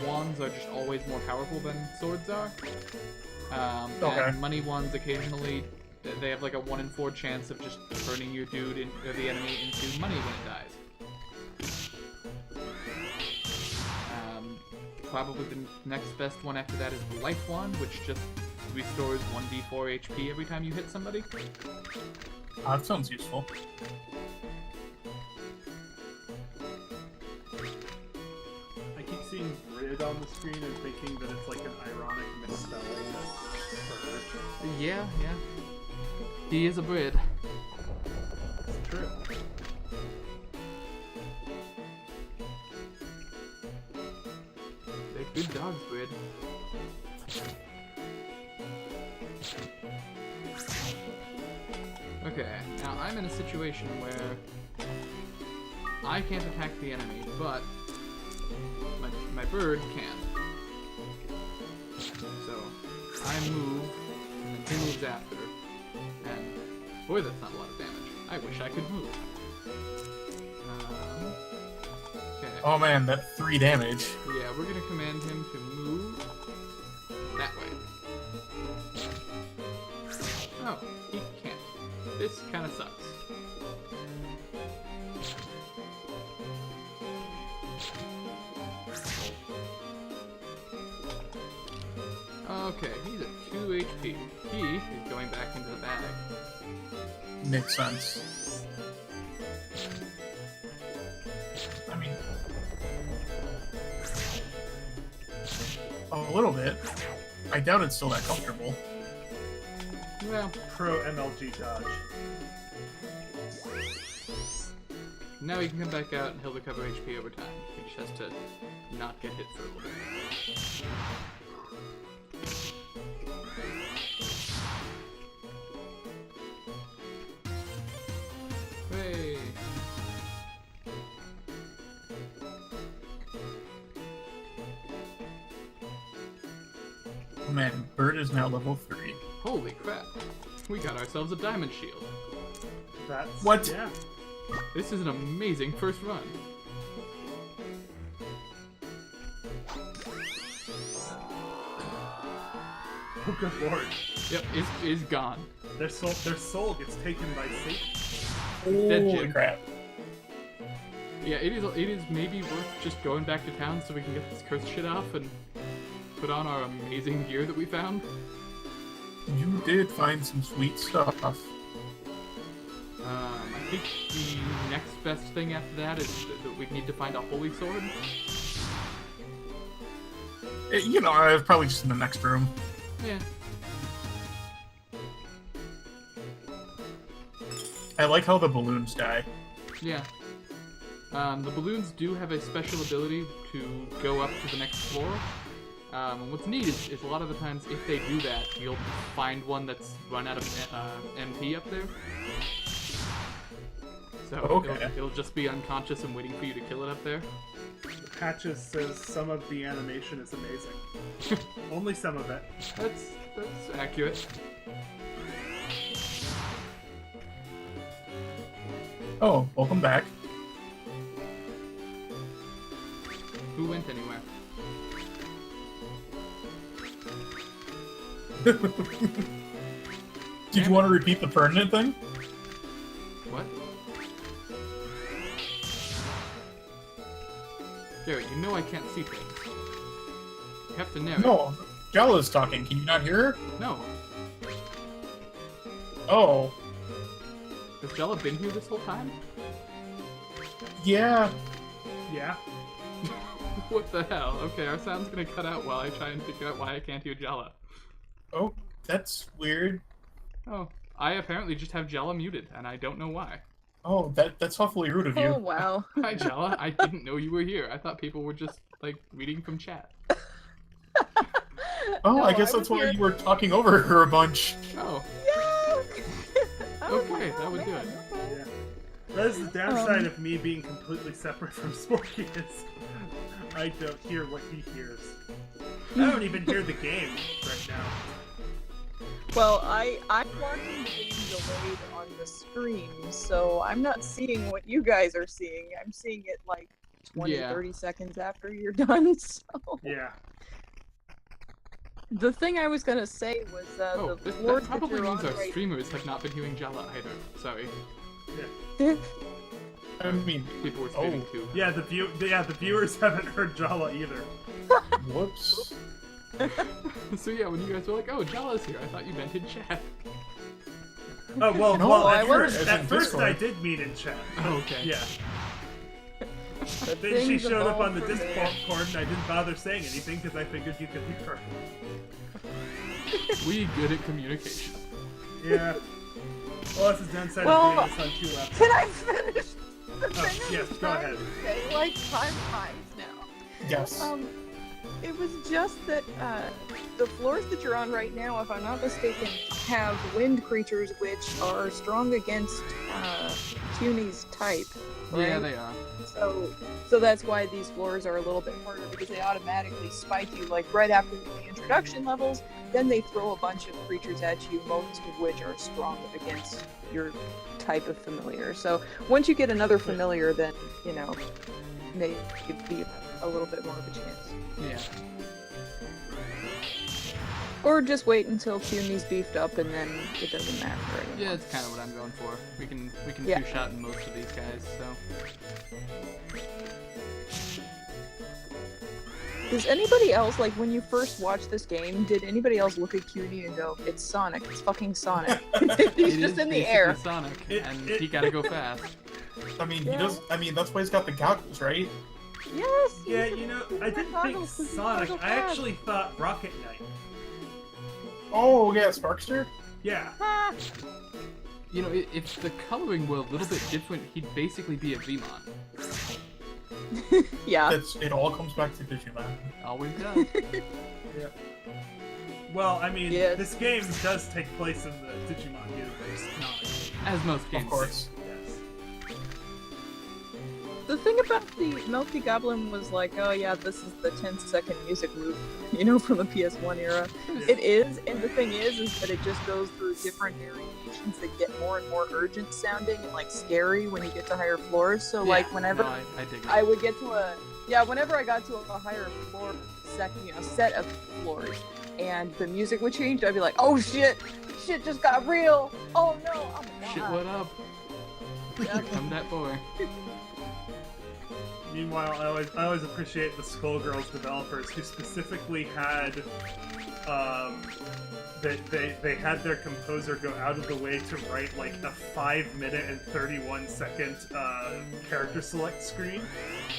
wands are just always more powerful than swords are. And money wands occasionally, they have like a 1 in 4 chance of just turning your dude or the enemy into money when it dies. Probably the next best one after that is the life wand, which just restores 1d4 HP every time you hit somebody. That sounds useful. I keep seeing Rid on the screen and thinking that it's like an ironic misspelling of bird. Yeah. He is a Brid. It's true. They're good dogs, Brid. Okay, now I'm in a situation where I can't attack the enemy, but my bird can. So I move, and then he moves after, and boy, that's not a lot of damage. I wish I could move. Okay. Oh man, that 3 damage. Yeah, we're gonna command him to move that way. Oh, he can't. This kind of sucks. Okay, he's at 2 HP. He is going back into the bag. Makes sense. I mean, a little bit. I doubt it's still that comfortable. Well, Pro MLG dodge. now he can come back out and he'll recover HP over time. He just has to not get hit for a little bit. Hey! Oh man, Bird is now level 3. Holy crap! We got ourselves a diamond shield. That's What? Yeah. This is an amazing first run. Oh good lord. Yep, is gone. Their soul gets taken by Satan. Dead Holy Jim. crap. Yeah, it is maybe worth just going back to town so we can get this cursed shit off and put on our amazing gear that we found. You did find some sweet stuff. I think the next best thing after that is that we need to find a holy sword. You know, it's probably just in the next room. Yeah. I like how the balloons die. Yeah. The balloons do have a special ability to go up to the next floor. And what's neat is a lot of the times if they do that, you'll find one that's run out of MP up there. So Okay. it'll just be unconscious and waiting for you to kill it up there. Patches says some of the animation is amazing. Only some of it. That's accurate. Oh, welcome back. Who went anywhere? Did you want to repeat the permanent thing? What? Garrett, you know I can't see things. You have to narrate. No, Jala's talking. Can you not hear her? No. Oh, Has Jala been here this whole time? yeah. Yeah. What the hell? Okay, our sound's gonna cut out while I try and figure out why I can't hear Jala. Oh, that's weird. Oh, I apparently just have Jala muted, and I don't know why. Oh, that's awfully rude of you. Oh, wow. Hi, Jala. I didn't know you were here. I thought people were just, like, reading from chat. Oh, No, I guess I that's was why here- you were talking over her a bunch. Oh, Yeah! okay, that would do it. Yeah. That is the downside of me being completely separate from Sporky is I don't hear what he hears. I don't even hear the game right now. Well, I'm watching the game delayed on the stream, so I'm not seeing what you guys are seeing. I'm seeing it like 20, Yeah. 30 seconds after you're done, so... Yeah. The thing I was gonna say was, Oh, the that floors that probably you're means on our right... streamers have not been hearing Jala either. Sorry. I mean, People were streaming too. Yeah, the viewers haven't heard Jala either. whoops. So yeah, when you guys were like, "Oh, Jala's here," I thought you meant in chat. Oh well, No, well I at wasn't. first, As at in first I Discord. did mean in chat. Oh, okay. Yeah. The Then she things showed up evolve on the from there. Discord and I didn't bother saying anything because I figured you could hear her. We good at communication. Yeah. Well, that's the downside Well, of doing this on 2 left. Can I finish? The thing I yes, was go trying ahead. to say, like 5 times now. Yes. It was just that the floors that you're on right now, if I'm not mistaken, have wind creatures which are strong against CUNY's type. Right? Yeah, they are. So that's why these floors are a little bit harder, because they automatically spike you like right after the introduction levels. Then they throw a bunch of creatures at you, most of which are strong against your type of familiar. So once you get another familiar, then maybe a little bit more of a chance. Yeah. Or just wait until CUNY's beefed up and then it doesn't matter anymore. Yeah, that's kind of what I'm going for. We can Yeah. two-shot most of these guys, so. Does anybody else, like, when you first watched this game, did anybody else look at CUNY and go, "It's Sonic, it's fucking Sonic." He's It just is in the basically air. Sonic, It- and it- he gotta go fast. I mean, Yeah. he does. I mean, that's why he's got the goggles, right? Yes! Yeah, he's you know, he's I got didn't think goggles 'cause he's Sonic. so I fast. actually thought Rocket Knight. Oh yeah, Sparkster. Yeah. Ah, You know, if the coloring were a little bit different, he'd basically be a Vmon. yeah. It all comes back to Digimon. Always does. Well, I mean, Yes. this game does take place in the Digimon universe, not. As most games Of course. Yes. The thing about the Milky Goblin was like, oh yeah, this is the 10-second music loop, from the PS1 era. It is, and the thing is that it just goes through different variations that get more and more urgent sounding and like scary when you get to higher floors. So Yeah, like whenever no, I dig it. I would get to whenever I got to a higher floor set of floors, and the music would change, I'd be like, oh shit just got real. Oh no, oh my Shit, god. what up? Yeah. Here come that boy. Meanwhile, I always appreciate the Skullgirls developers who specifically had, they had their composer go out of the way to write like a 5-minute and 31-second character select screen,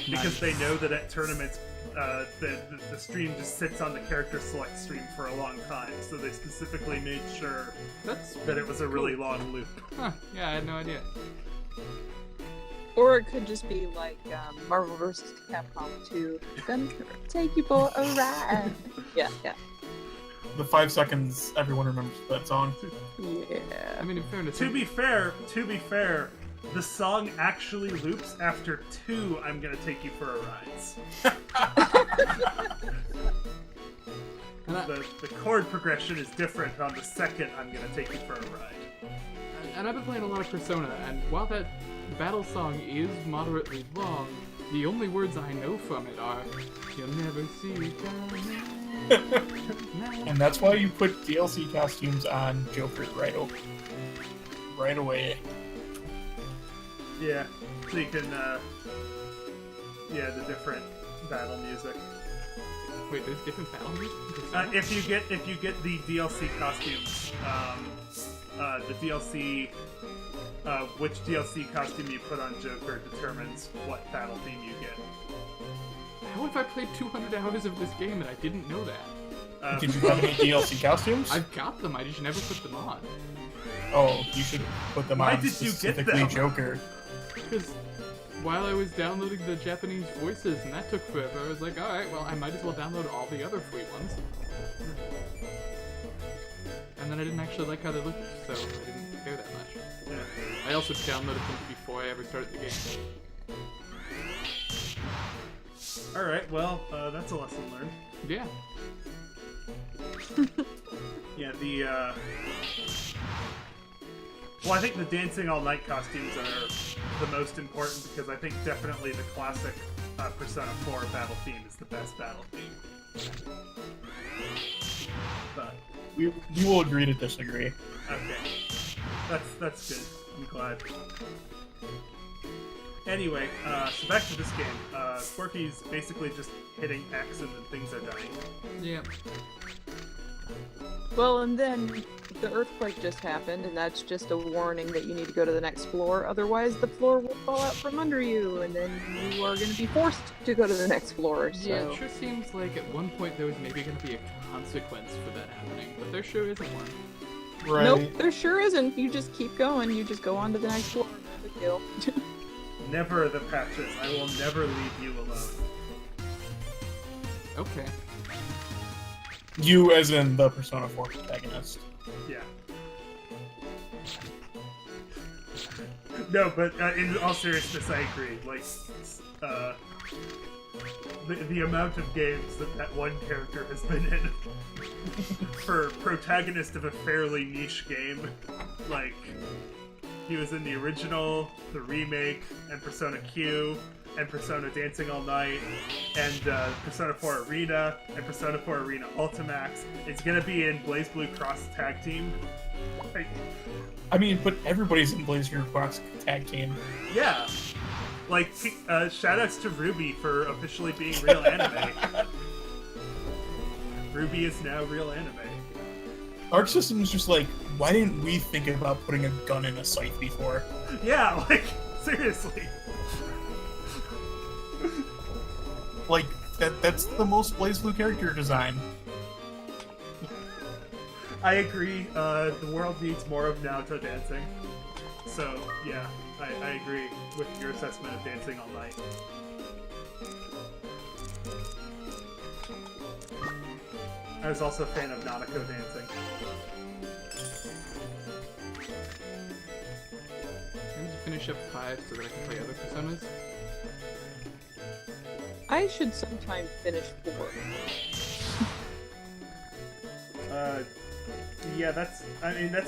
because they know that at tournaments, the stream just sits on the character select screen for a long time, so they specifically made sure That's that it was a really cool. long loop. Huh, yeah, I had no idea. Or it could just be like Marvel vs. Capcom 2. Gonna take you for a ride. Yeah. The 5 seconds everyone remembers that song. Yeah. I mean, in fairness, To be fair, the song actually loops after 2 I'm Gonna Take You for a Rides. and I- The chord progression is different on the second I'm Gonna Take You for a Ride. And I've been playing a lot of Persona, and while that battle song is moderately long, the only words I know from it are, "You'll never see coming." And that's why you put DLC costumes on Joker right away. Yeah, so you can, the different battle music. Wait, there's different battle music? in Persona? If you get the DLC costumes, the DLC, which DLC costume you put on Joker determines what battle theme you get. How have I played 200 hours of this game and I didn't know that? Did you have any DLC costumes? I've got them, I just never put them on. Oh, you should put them Why on did you get specifically them? Joker. Because while I was downloading the Japanese voices and that took forever, I was like, alright, well, I might as well download all the other free ones. And then I didn't actually like how they looked, so I didn't care that much. Yeah. I also downloaded them before I ever started the game. Alright, well, that's a lesson learned. Yeah. Yeah, well, I think the Dancing All Night costumes are the most important because I think definitely the classic Persona 4 battle theme is the best battle theme. But, We will agree to disagree. okay. That's good. I'm glad. Anyway, so back to this game. Sporky's basically just hitting X and then things are dying. Yeah. Well, and then the earthquake just happened, and that's just a warning that you need to go to the next floor. Otherwise, the floor will fall out from under you, and then you are going to be forced to go to the next floor. So. Yeah, it sure seems like at one point there was maybe going to be a consequence for that happening, but there sure isn't one. Right. Nope, there sure isn't. You just keep going. You just go on to the next floor. No big deal. Never the patches. I will never leave you alone. Okay. You, as in the Persona 4 protagonist. Yeah. No, but in all seriousness, I agree. Like, the amount of games that one character has been in for protagonist of a fairly niche game, like, he was in the original, the remake, and Persona Q, and Persona Dancing All Night, and Persona 4 Arena, and Persona 4 Arena Ultimax. It's gonna be in Blaze Blue Cross Tag Team. Like, I mean, but everybody's in Blaze Blue Cross Tag Team. yeah. Like, shoutouts to Ruby for officially being real anime. Ruby is now real anime. Arc System's just like, why didn't we think about putting a gun in a scythe before? Yeah, like, seriously. Like, that's the most Blaze Blue character design. I agree, the world needs more of Naruto dancing. So, yeah, I agree with your assessment of Dancing All Night. I was also a fan of Nanako dancing. I need to finish up 5 so that I can play other Personas. I should sometime finish 4. Yeah, that's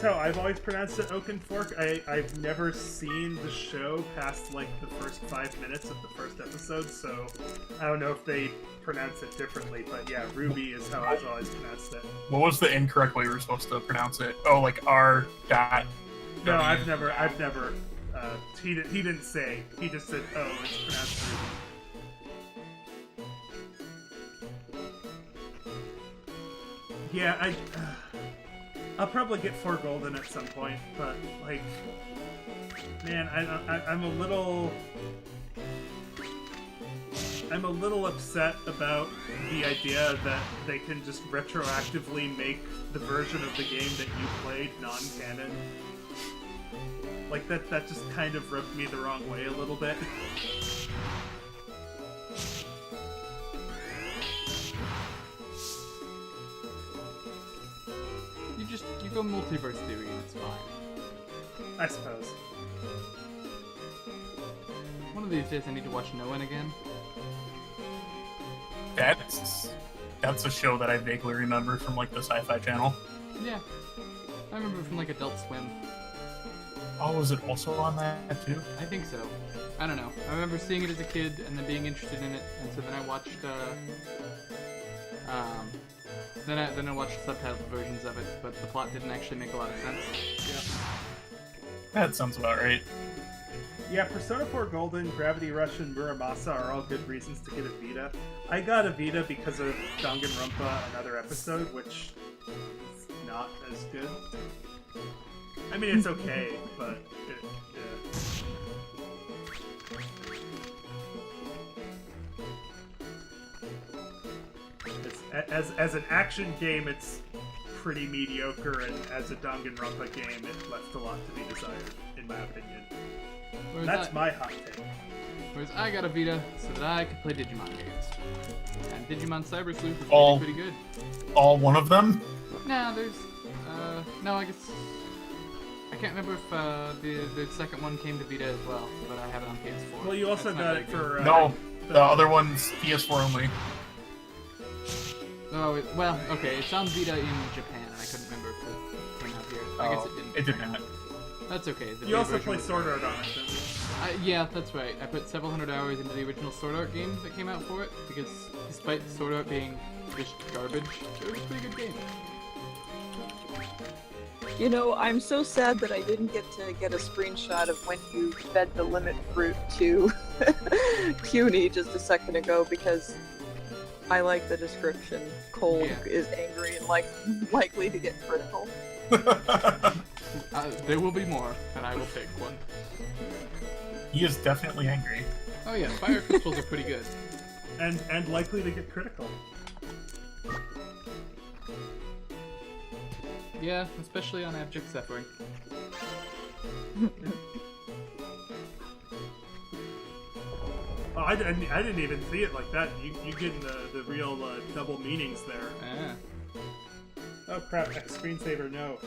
how I've always pronounced it, Oaken Fork. I've never seen the show past, like, the first 5 minutes of the first episode, so I don't know if they pronounce it differently, but yeah, Ruby is how I've always pronounced it. What was the incorrect way we were supposed to pronounce it? Oh, like R dot. No, I've never, he didn't say, he just said, oh, it's pronounced Ruby. Yeah, I'll probably get 4 golden at some point, but, like, man, I'm a little upset about the idea that they can just retroactively make the version of the game that you played non-canon. Like, that just kind of rubbed me the wrong way a little bit. You go multiverse theory and it's fine. I suppose. One of these days I need to watch No One again. That's a show that I vaguely remember from, like, the Sci-Fi Channel. Yeah. I remember from, like, Adult Swim. Oh, was it also on that too? I think so. I don't know. I remember seeing it as a kid and then being interested in it, and so then I watched, Then I watched subtitled versions of it, but the plot didn't actually make a lot of sense. Yeah. That sounds about right. Yeah, Persona 4 Golden, Gravity Rush, and Muramasa are all good reasons to get a Vita. I got a Vita because of Danganronpa, another episode, which is not as good. I mean, it's okay, but yeah. As an action game, it's pretty mediocre, and as a Danganronpa game, it left a lot to be desired, in my opinion. That's my hot take. Whereas I got a Vita so that I could play Digimon games. And Digimon Cyber Sleuth is All- pretty good. All one of them? Nah, there's... no, I guess... I can't remember if the second one came to Vita as well, but I have it on PS4. Well, you also That's not got very it good. for... No, the other one's PS4 only. Oh, well, okay, it's on Vita in Japan, and I couldn't remember if it came out here. I guess it didn't. It did not. That's okay. The You Vita also version play was Sword better. Art on it, don't you? Yeah, that's right. I put several hundred hours into the original Sword Art game that came out for it, because despite Sword Art being just garbage, it was a pretty good game. You know, I'm so sad that I didn't get a screenshot of when you fed the limit fruit to Puny just a second ago, because I like the description. Cole Yeah. is angry and likely to get critical. There will be more, and I will pick one. He is definitely angry. Oh yeah, fire crystals are pretty good. And likely to get critical. Yeah, especially on abject suffering. Oh, I didn't even see it like that. You getting the real double meanings there. Ah. Oh crap! Screensaver, no.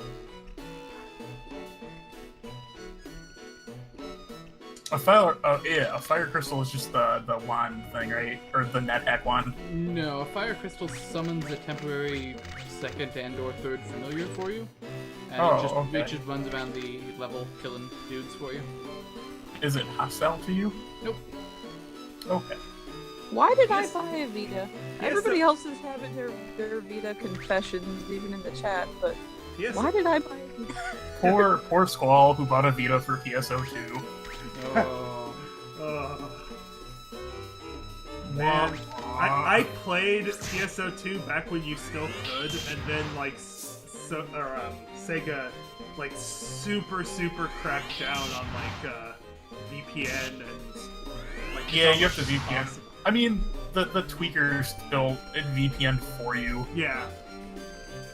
A fire crystal is just the wand thing, right? Or the NetHack wand. No, a fire crystal summons a temporary second and or third familiar for you. And Oh, it just okay. reaches, runs around the level, killing dudes for you. Is it hostile to you? Nope. Okay. Why did Yes. I buy a Vita? Yes, Everybody else is having their Vita confessions, even in the chat, but Yes. why did I buy a Vita? Poor Squall who bought a Vita for PSO2. Oh. Man, I played PSO2 back when you still could, and then Sega super cracked down on VPN and Yeah, it's you have to almost VPN. impossible. I mean, the tweaker still VPN for you. Yeah.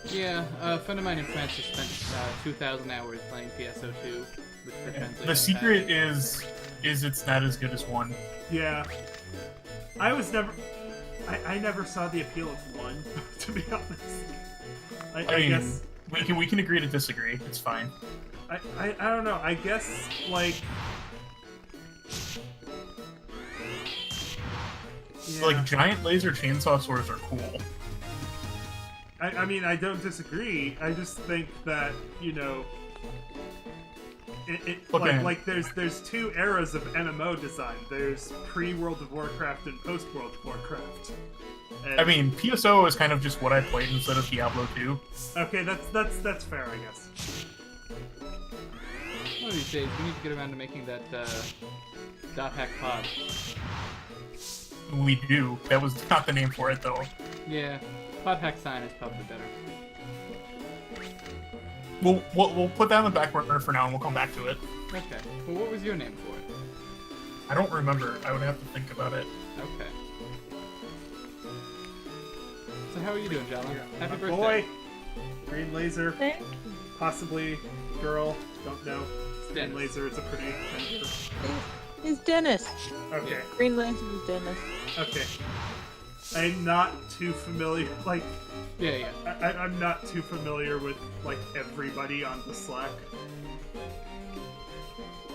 Yeah, a friend of mine in France has spent 2,000 hours playing PSO2 with the translation The secret is it's not as good as one. Yeah. I never saw the appeal of one, to be honest. I I guess mean, we can agree to disagree. It's fine. I don't know. I guess yeah. Like giant laser chainsaw swords are cool. I mean, I don't disagree. I just think that, there's two eras of MMO design. There's pre-World of Warcraft and post-World of Warcraft. And, I mean, PSO is kind of just what I played instead of Diablo 2. okay, that's fair, I guess. One of these days, we need to get around to making that dot hack pod. We do. That was not the name for it, though. Yeah, pod hack sign is probably better. We'll put that on the back burner for now, and we'll come back to it. Okay. Well, what was your name for it? I don't remember. I would have to think about it. Okay. So how are you doing, Jala? Happy My birthday. boy, green laser, Thank possibly girl, don't know. Green Dennis. laser is a pretty tender. Is Dennis. Okay, Green Lantern is Dennis. okay. I'm not too familiar, Yeah. I'm not too familiar with, everybody on the Slack.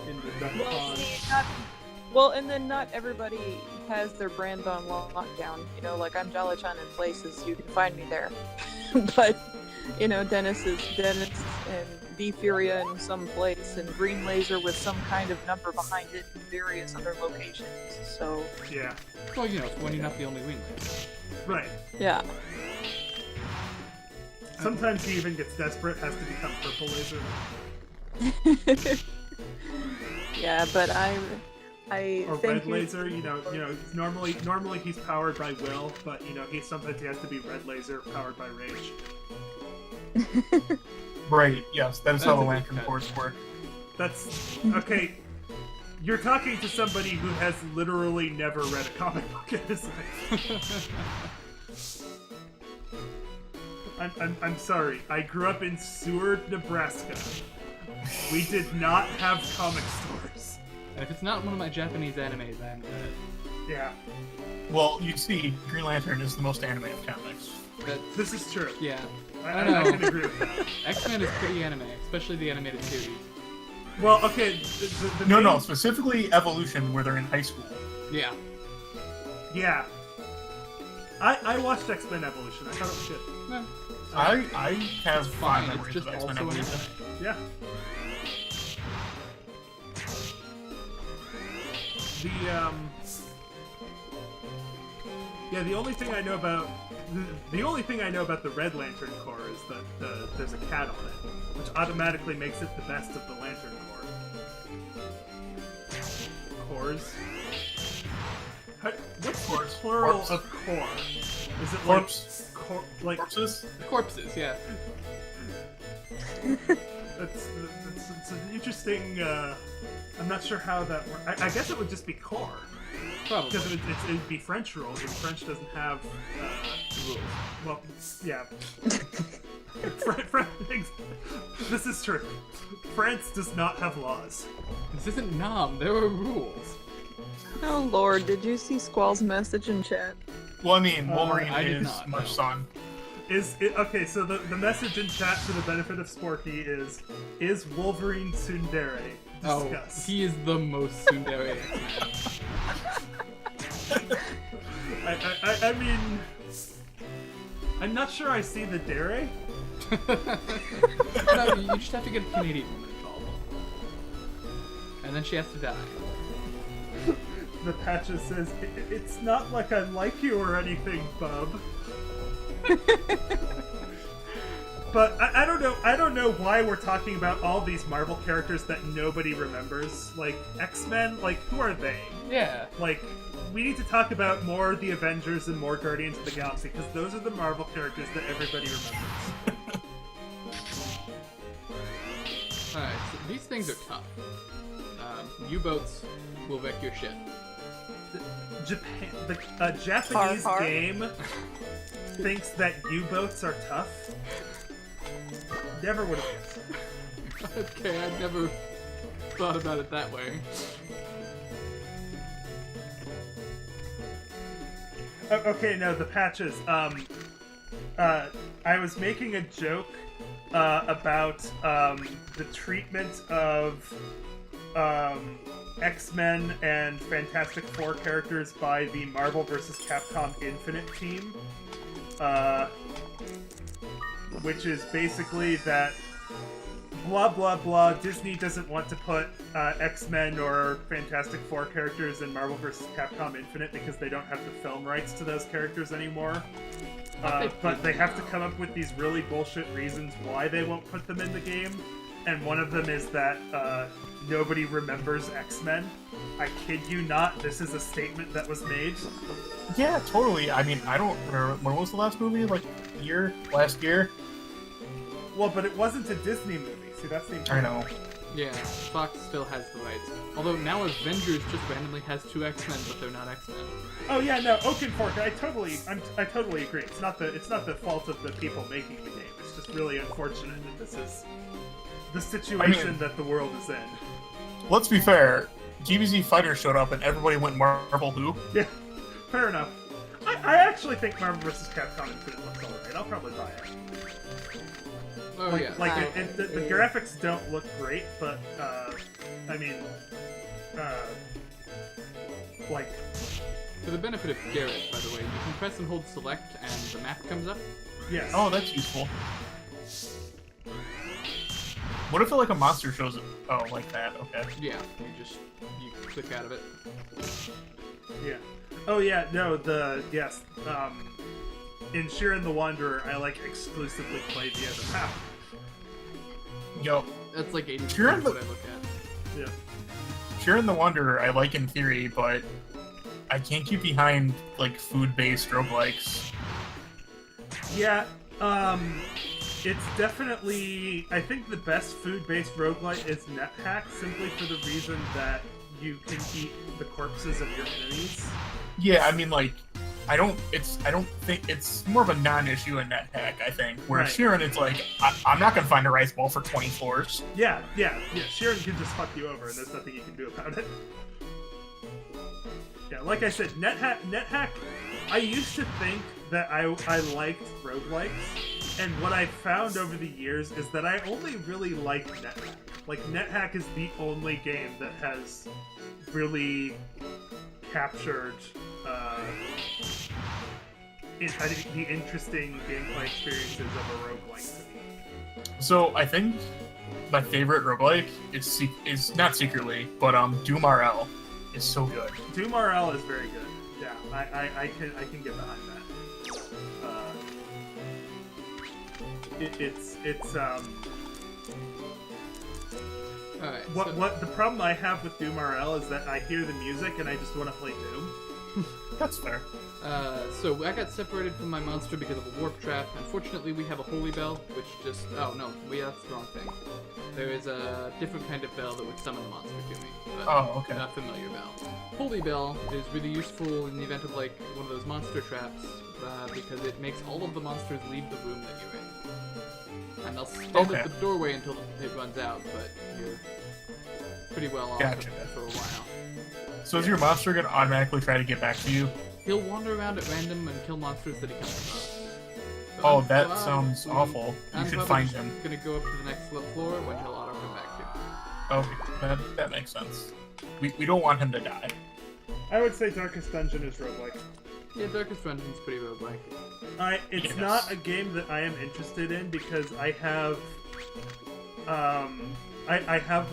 In the duck pond. And then not everybody has their brand on lockdown. I'm Jala-chan in places, you can find me there. But, Dennis is Dennis, and B-Furia in some place, and Green Laser with some kind of number behind it in various other locations. So, Yeah, Well, it's when you're not the only winglet. right. yeah. Sometimes he even gets desperate, has to become purple laser. Yeah, but I Or thank red you. laser, normally he's powered by will, but sometimes he has to be red laser powered by rage. Right, yes, that is how the That's a good lantern cut. cords work. That's okay. You're talking to somebody who has literally never read a comic book in his life. I'm sorry. I grew up in Seward, Nebraska. We did not have comic stores. And if it's not one of my Japanese animes, I'm good. Yeah, Well, you see, Green Lantern is the most anime of comics. this is true. Yeah. I know. can agree with that. X-Men is pretty anime, especially the animated series. Well, okay. The No, main- no, specifically Evolution, where they're in high school. Yeah. Yeah. I watched X-Men Evolution. I thought it was good. No. I have Fine, fond it's memories just of also X-Men an Evolution. anime. Yeah. The only thing I know about the Red Lantern Corps is that there's a cat on it, which automatically makes it the best of the Lantern Corps. Corps. What's the plural Corpse. of corps? Is it Corpse. like Corpses? Corpses, yeah. It's an interesting. I'm not sure how that works. I guess it would just be corps. Probably. Because it'd be French rules, and French doesn't have Rules. well, yeah. This is true. France does not have laws. This isn't Nam, there are rules. Oh lord, did you see Squall's message in chat? Well, I mean, Wolverine I did is not, much no. son. Okay? So the message in chat for the benefit of Sporky is Wolverine tsundere? Discuss. Oh, he is the most tsundere X-Man. I mean, I'm not sure I see the dere. No, you just have to get a Canadian woman involved. And then she has to die. The Patches says, "It's not like I like you or anything, bub." But I don't know. I don't know why we're talking about all these Marvel characters that nobody remembers. Like X-Men. Like who are they? Yeah. Like we need to talk about more the Avengers and more Guardians of the Galaxy because those are the Marvel characters that everybody remembers. Alright, so these things are tough. U-boats will wreck your ship. The Japanese Har har. game thinks that U-boats are tough. Never would have guessed. Okay, I never thought about it that way. Okay, no, the Patches. I was making a joke about the treatment of X-Men and Fantastic Four characters by the Marvel vs. Capcom Infinite team, which is basically that blah blah blah. Disney doesn't want to put X-Men or Fantastic Four characters in Marvel vs. Capcom Infinite because they don't have the film rights to those characters anymore. But they have to come up with these really bullshit reasons why they won't put them in the game, and one of them is that nobody remembers X-Men. I kid you not, this is a statement that was made. Yeah, totally. I mean, I don't remember. When was the last movie? Like, last year? Well, but it wasn't a Disney movie. See, that's the I know. Yeah, Fox still has the rights. Although now Avengers just randomly has 2 X-Men, but they're not X-Men. Oh yeah, no, Oakenfork. I totally agree. It's not the fault of the people making the game. It's just really unfortunate that this is the situation that the world is in. Let's be fair. DBZ Fighter showed up and everybody went Marvel who? Yeah, fair enough. I actually think Marvel vs. Capcom Infinite looks alright. I'll probably buy it. Oh Like, yeah. like the graphics don't look great, but I mean, like. For the benefit of Garrett, by the way, you can press and hold select and the map comes up. Yes. Oh, that's useful. What if like a monster shows up? Oh, like that. Okay. Yeah, you click out of it. Yeah. Oh yeah. No. Yes. In Sheeran the Wanderer, I like exclusively play via the map. Yo, That's like 80% You're of the- what I look at. Yeah. Sharon the Wanderer, I like in theory, but I can't get behind like food-based roguelikes. Yeah. It's definitely. I think the best food-based roguelite is NetHack, simply for the reason that you can eat the corpses of your enemies. Yeah, I mean like I don't think it's more of a non-issue in NetHack, I think. Where Right. Sheeran, it's like, I'm not gonna find a rice ball for 20 floors. Yeah. Sheeran can just fuck you over, and there's nothing you can do about it. Yeah, like I said, NetHack. I used to think that I liked roguelikes, and what I found over the years is that I only really like NetHack. Like, NetHack is the only game that has really captured I think the interesting gameplay experiences of a roguelike to me. So I think my favorite roguelike is not secretly, but Doom RL is so good. Doom RL is very good. Yeah, I can get behind that. It's Alright. what the problem I have with Doom RL is that I hear the music and I just want to play Doom. That's fair. So I got separated from my monster because of a warp trap. Unfortunately, we have a holy bell, which just... Oh, no, that's the wrong thing. There is a different kind of bell that would summon the monster to me. But Okay. not familiar bell. Holy bell is really useful in the event of, like, one of those monster traps, because it makes all of the monsters leave the room that you're in. And they'll stand at the doorway until it runs out, but you're pretty well off Gotcha. for a while. So is your monster gonna automatically try to get back to you? He'll wander around at random and kill monsters that he comes across. So Oh, I'm that sounds probably- awful. You I'm should probably find just him. gonna go up to the next floor when he'll auto come back to. Okay, that makes sense. We don't want him to die. I would say Darkest Dungeon is roguelike. Yeah, Darkest Dungeon's pretty roguelike. It's Yes. not a game that I am interested in because I have, I have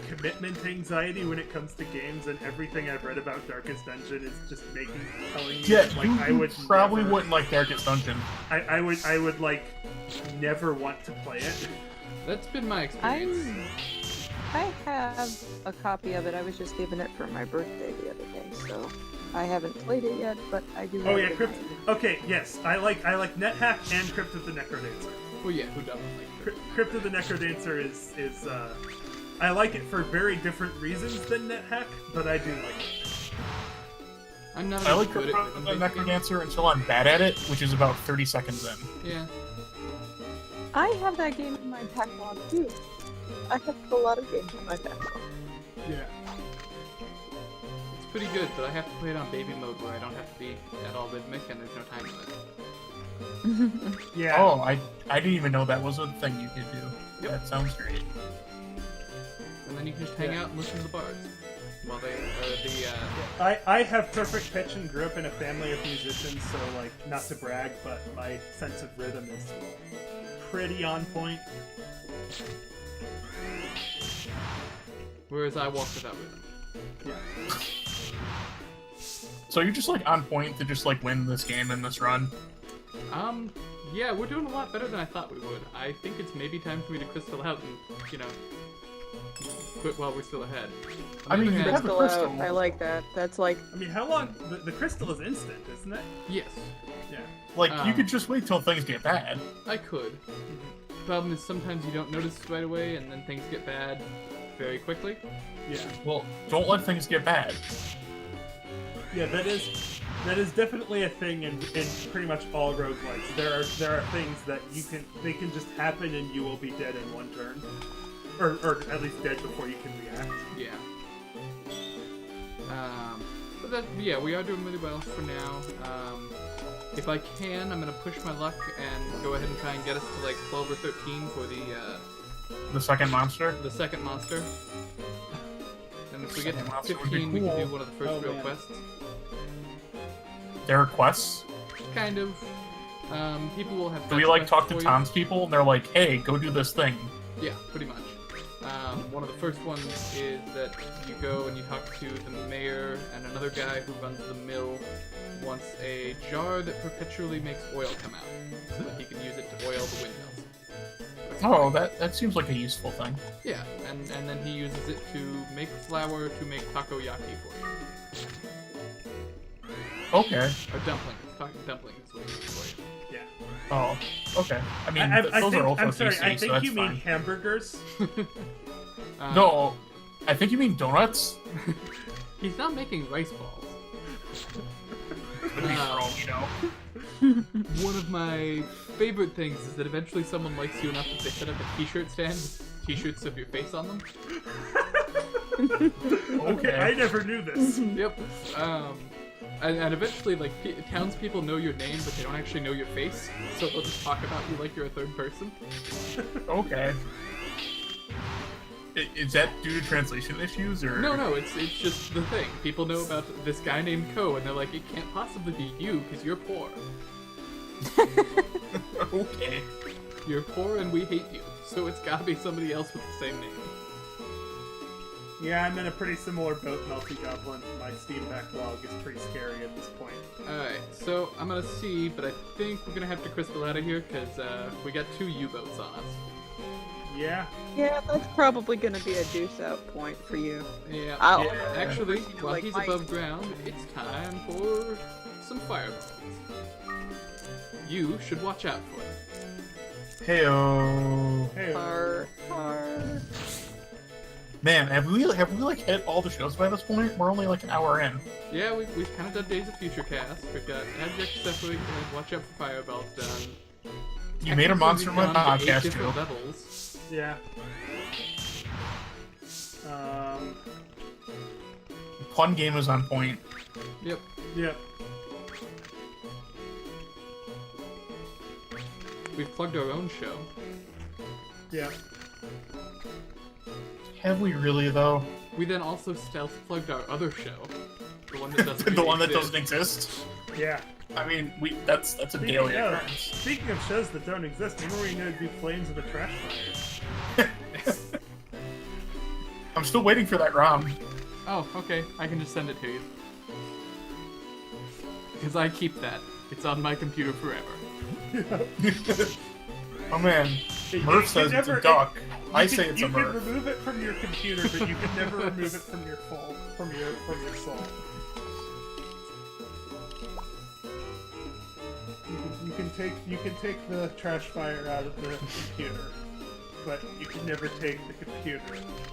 commitment anxiety when it comes to games, and everything I've read about Darkest Dungeon is just telling me Yeah, that, like, you I would probably never, wouldn't like Darkest Dungeon. I would like never want to play it. That's been my experience. I have a copy of it. I was just given it for my birthday the other day, so I haven't played it yet, but I do. Oh have yeah, it. Okay, yes, I like NetHack and Crypt of the Necrodancer. Well, yeah, who doesn't like it? Crypt of the Necrodancer is I like it for very different reasons than NetHack, but I do like it. I'm not I like good at the rhythm-based games. Necrodancer until I'm bad at it, which is about 30 seconds in. Yeah. I have that game in my backlog too. I have a lot of games in my backlog. Yeah. It's pretty good, but I have to play it on baby mode where I don't have to be at all rhythmic and there's no time limit. Yeah. Oh, I didn't even know that was a thing you could do. Yep. That sounds great. And then you can just hang out and listen to the bards. While they I have perfect pitch and grew up in a family of musicians, so, like, not to brag, but my sense of rhythm is pretty on point. Whereas I walk without rhythm. Yeah. So you're just like on point to just like win this game and this run. Yeah, we're doing a lot better than I thought we would. I think it's maybe time for me to crystal out and, quit while we're still ahead. I mean, On the you other have hand- the Crystal crystal. out. I like that. That's like I mean, how long? The crystal is instant, isn't it? Yes, Yeah. Like you could just wait till things get bad. I could. Problem is sometimes you don't notice right away and then things get bad very quickly. Yeah. Well, don't let things get bad. Yeah, that is definitely a thing in pretty much all roguelikes. There are things that they can just happen and you will be dead in one turn. Or at least dead before you can react. Yeah. Yeah, we are doing really well for now. If I can, I'm gonna push my luck and go ahead and try and get us to like 12 or 13 for The second monster. the second monster. And if we get Second to monster would be 15, we can do cool. one of the first Oh, real man. quests. There are quests. Kind of. People will have. Do we fetch like quests talk to for you. townspeople and they're like, "Hey, go do this thing." Yeah, pretty much. One of the first ones is that you go and you talk to the mayor and another guy who runs the mill wants a jar that perpetually makes oil come out so that he can use it to oil the windmills. Oh, that seems like a useful thing. Yeah, and then he uses it to make flour to make takoyaki for you. Okay. Or dumplings. Dumplings is what he uses for you. Yeah. Oh, okay. I mean, I those think, are also I'm sorry, CC, I so think that's you mean fine. hamburgers. No, I think you mean donuts. He's not making rice balls. Could be for all we know. One of my favorite things is that eventually someone likes you enough that they set up a t-shirt stand with t-shirts of your face on them. Okay, I never knew this. Yep. And eventually, like, townspeople know your name, but they don't actually know your face, so they'll just talk about you like you're a third person. Okay. Is that due to translation issues, or...? No, it's just the thing. People know about this guy named Ko, and they're like, it can't possibly be you, because you're poor. Okay. You're poor and we hate you, so it's gotta be somebody else with the same name. Yeah, I'm in a pretty similar boat, Melty Goblin. My Steam backlog is pretty scary at this point. Alright, so I'm gonna see, but I think we're gonna have to crystal out of here, because we got 2 U-boats on us. Yeah. Yeah, that's probably gonna be a deuce out point for you. Yeah, I'll- actually, while like he's my- above ground, it's time for some fireballs. You should watch out for it. Heyo. Hey. Man, have we like hit all the shows by this point? We're only like an hour in. Yeah, we've kind of done Days of Future Cast. We've got Abject Suffering and Watch Out for Fireballs done. You made a Monster Technically, One we've gone to 8 podcast different too. levels. Yeah. Fun game is on point. Yep. Yep. We've plugged our own show. Yeah. Have we really though? We then also stealth plugged our other show. The one that doesn't The one that exist. doesn't exist. Yeah. I mean, that's a daily occurrence. Speaking of shows that don't exist, when are we going to do Flames of the Trash Fire? I'm still waiting for that ROM. Oh, okay. I can just send it to you. Because I keep that. It's on my computer forever. Oh man, Murph says it's a duck. I say it's a You Murph. can remove it from your computer, but you can never remove it from your soul. You can take the trash fire out of the computer, but you can never take the computer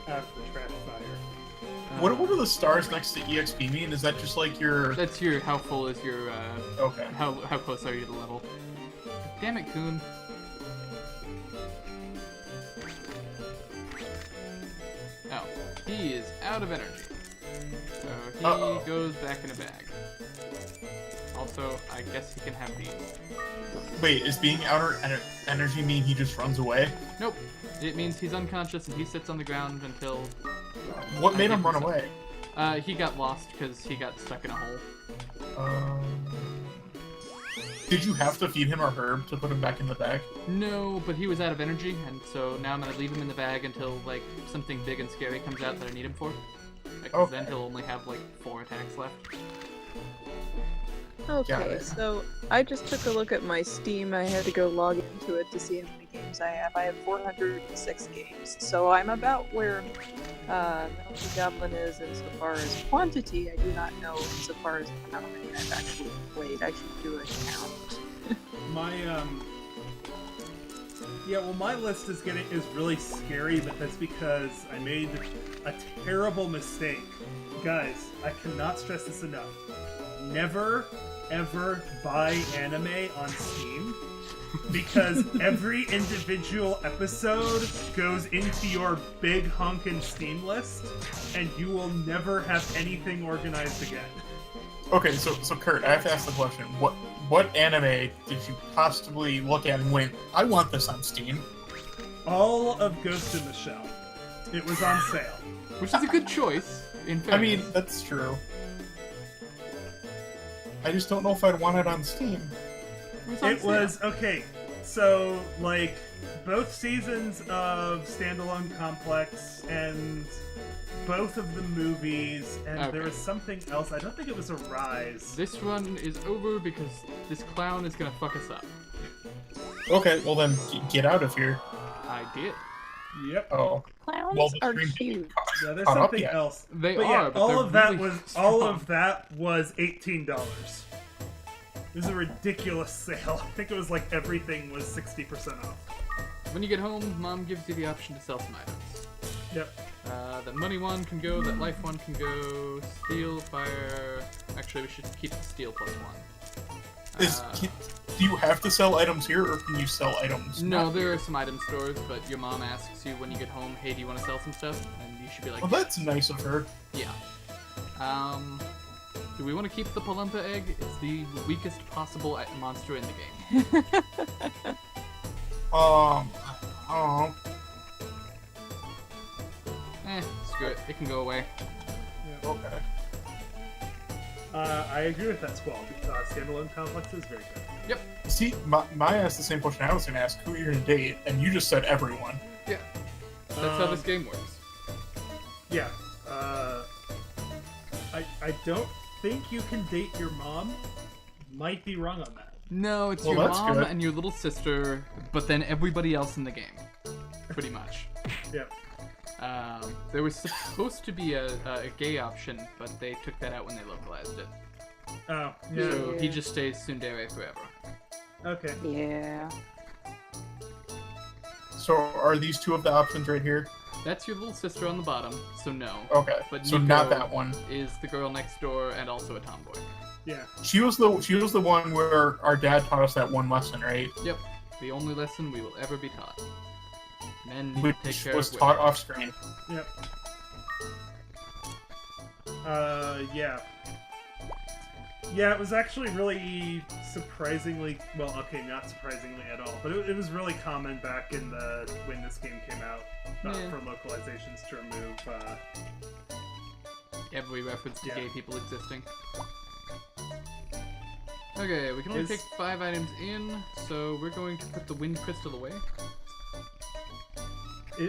out of the trash fire. What do the stars next to EXP mean? Is that just like your... That's your, how full is your, Okay. how close are you to level? Damn it, Coon. Oh, he is out of energy. So he Uh-oh. goes back in a bag. Also, I guess he can have these. Wait, is being outer energy mean he just runs away? Nope. It means he's unconscious and he sits on the ground until... What made I him think run so. away? He got lost because he got stuck in a hole. Did you have to feed him a herb to put him back in the bag? No, but he was out of energy, and so now I'm gonna leave him in the bag until, like, something big and scary comes out that I need him for. Because then Okay. he'll only have, like, 4 attacks left. Got Okay, it. so I just took a look at my Steam. I had to go log into it to see how many games I have. I have 406 games, so I'm about where Melty Goblin is insofar as quantity. I do not know insofar as how many I've actually played. I should do a count. My my list is really scary, but that's because I made a terrible mistake. Guys, I cannot stress this enough. Never ever buy anime on Steam, because every individual episode goes into your big honkin' Steam list, and you will never have anything organized again. Okay, so Kurt, I have to ask the question. What anime did you possibly look at and went, I want this on Steam? All of Ghost in the Shell. It was on sale. Which is a good choice, in fairness. I mean, that's true. I just don't know if I'd want it on Steam. on It sale. was okay. So, like, both seasons of Standalone Complex and both of the movies, and there Okay. was something else. I don't think it was a Rise. This run is over because this clown is gonna fuck us up. Okay, well then, get out of here. I did. Yep. Oh. Clowns Well, the are stream cute. Yeah, there's caught up something yet. else. They But are, yeah, but all they're of that really was $18. It was a ridiculous sale. I think it was like everything was 60% off. When you get home, Mom gives you the option to sell some items. Yep. That money one can go, that life one can go, steel, fire... Actually, we should keep the steel +1. Do you have to sell items here, or can you sell items? No, not there here? are some item stores, but your mom asks you when you get home, hey, do you want to sell some stuff? And you should be like, Well, that's nice of her. yeah. Do we want to keep the Palumpa egg? It's the weakest possible monster in the game. I don't know. Screw it. It can go away. Okay. I agree with that, Squall. Standalone complex is very good. Yep. See, Maya asked the same question I was going to ask. Who are you going to date? And you just said everyone. Yeah. That's how this game works. Yeah. I don't think you can date your mom. Might be wrong on that. No, it's Well, your that's mom good. and your little sister, but then everybody else in the game. Pretty much. Yep. There was supposed to be a gay option, but they took that out when they localized it. Oh, yeah. So he just stays tsundere forever. Okay. Yeah. So are these two of the options right here? That's your little sister on the bottom, so no. Okay. But So Nico not that one. is the girl next door and also a tomboy. Yeah. She was the one where our dad taught us that one lesson, right? Yep. The only lesson we will ever be taught. Men need to take Which care was of taught women. off screen. Yep. Yeah. Yeah, it was actually really surprisingly, well, okay, not surprisingly at all, but it was really common back in when this game came out Yeah. for localizations to remove, Every reference to Yeah. gay people existing. Okay, we can only Is- take 5 items in, so we're going to put the wind crystal away.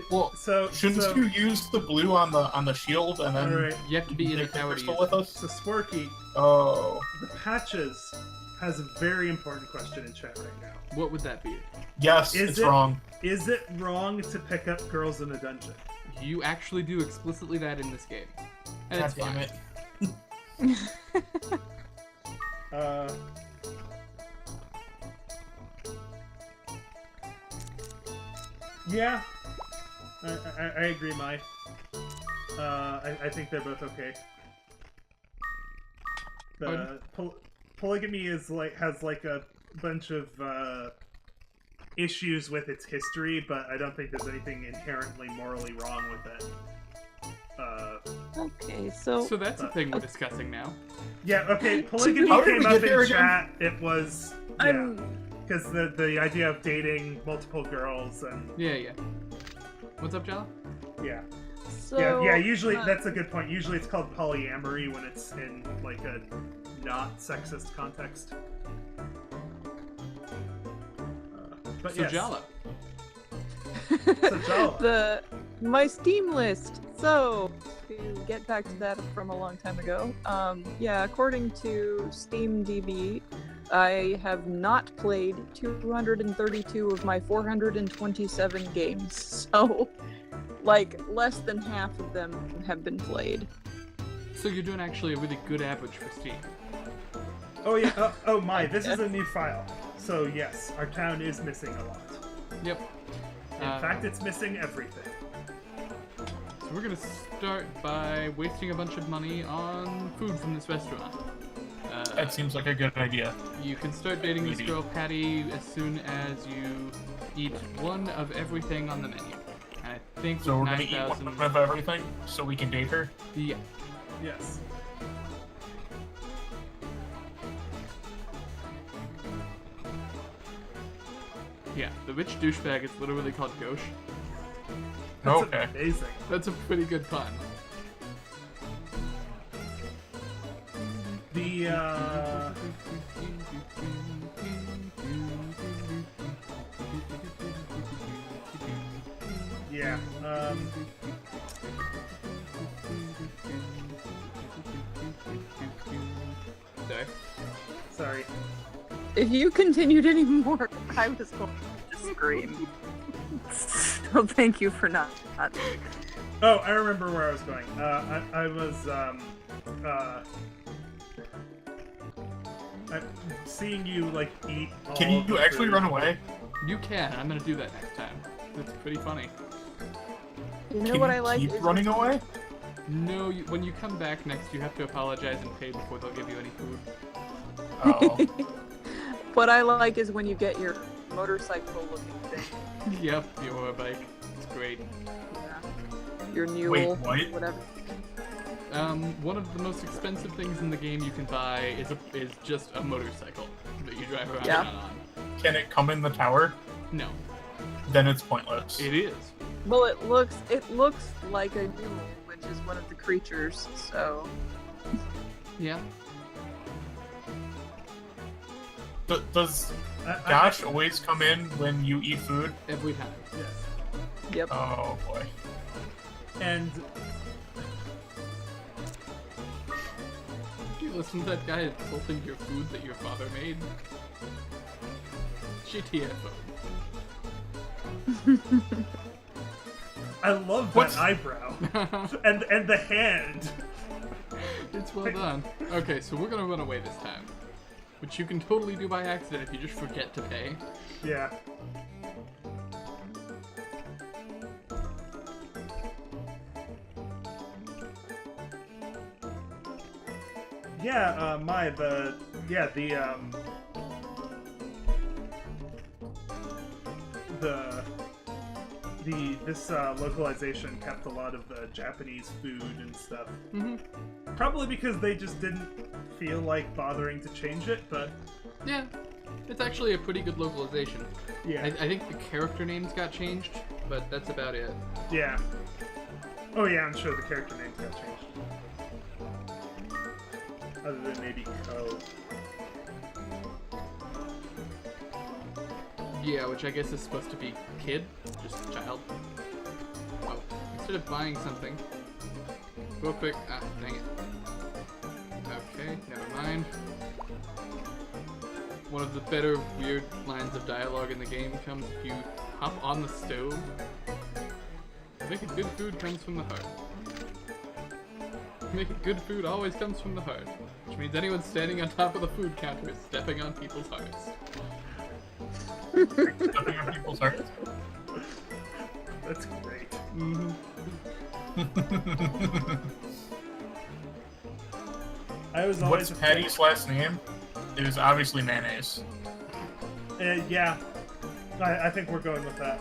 Well, so Shouldn't so, you use the blue on the shield and then Alright, You have to be in a take the tower to crystal use with it. us? so Sporky, Oh, the patches has a very important question in chat right now. What would that be? yes, Is it's it- wrong. Is it wrong to pick up girls in a dungeon? You actually do explicitly that in this game. And God it's damn fine. it. Yeah, I agree, Mai. I think they're both okay. The polygamy is has a bunch of issues with its history, but I don't think there's anything inherently morally wrong with it. Okay, so So that's a thing we're discussing now. Yeah, okay, How polygamy did came we up get there in again? chat. It was I'm because the idea of dating multiple girls and Yeah. What's up, Jala? yeah. so Yeah, usually that's a good point. Usually it's called polyamory when it's in like a not sexist context. But So yes. Jala. So Jala. my Steam list. So to get back to that from a long time ago, yeah, according to SteamDB, I have not played 232 of my 427 games. So, like, less than half of them have been played. So you're doing actually a really good average for Steam. Oh yeah. Oh my. This is a new file. So yes, our town is missing a lot. Yep. In fact, it's missing everything. So we're gonna start by wasting a bunch of money on food from this restaurant. That seems like a good idea. You can start dating this Maybe. girl, Patty, as soon as you eat one of everything on the menu. And I think So we're with gonna eat 9,000. one of everything so we can date her. Yeah. Yes. Yeah. The rich douchebag is literally called Gauche. That's Okay. amazing. That's a pretty good pun. The yeah. Sorry. Sorry. If you continued anymore, I was going to scream. So thank you for not. Oh, I remember where I was going. I was I'm seeing you like eat. All Can of the you actually food. run away? You can. I'm gonna do that next time. That's pretty funny. You know Can what you I like? keep is- running away? No, when you come back next, you have to apologize and pay before they'll give you any food. Oh. What I like is when you get your motorcycle-looking thing. Yep, your bike. It's great. Yeah. Your mule, Wait, what? whatever. One of the most expensive things in the game you can buy is just a motorcycle that you drive around Yeah. on. Can it come in the tower? No, Then it's pointless. it is. Well, it looks like a mule, which is one of the creatures. So Yeah. Does I- Gosh always come in when you eat food? Every time. Yes. yep. Oh boy. And Do you listen to that guy insulting your food that your father made? GTFO. I love What? that eyebrow and the hand. It's well done. Okay, so we're gonna run away this time. Which you can totally do by accident if you just forget to pay. Yeah. Yeah, this localization kept a lot of the Japanese food and stuff. Mm-hmm. Probably because they just didn't feel like bothering to change it, but Yeah, it's actually a pretty good localization. yeah, I think the character names got changed, but that's about it. yeah. Oh yeah, I'm sure the character names got changed. Other than maybe Ko. Yeah, which I guess is supposed to be kid, just child. Oh, instead of buying something, real quick. Ah, dang it. Okay, never mind. One of the better weird lines of dialogue in the game comes if you hop on the stove. Making good food comes from the heart. Making good food always comes from the heart, which means anyone standing on top of the food counter is stepping on people's hearts. Stepping on people's hearts. That's great. Mm-hmm. I was always What's Patty's last name? It is obviously mayonnaise. Yeah, I think we're going with that.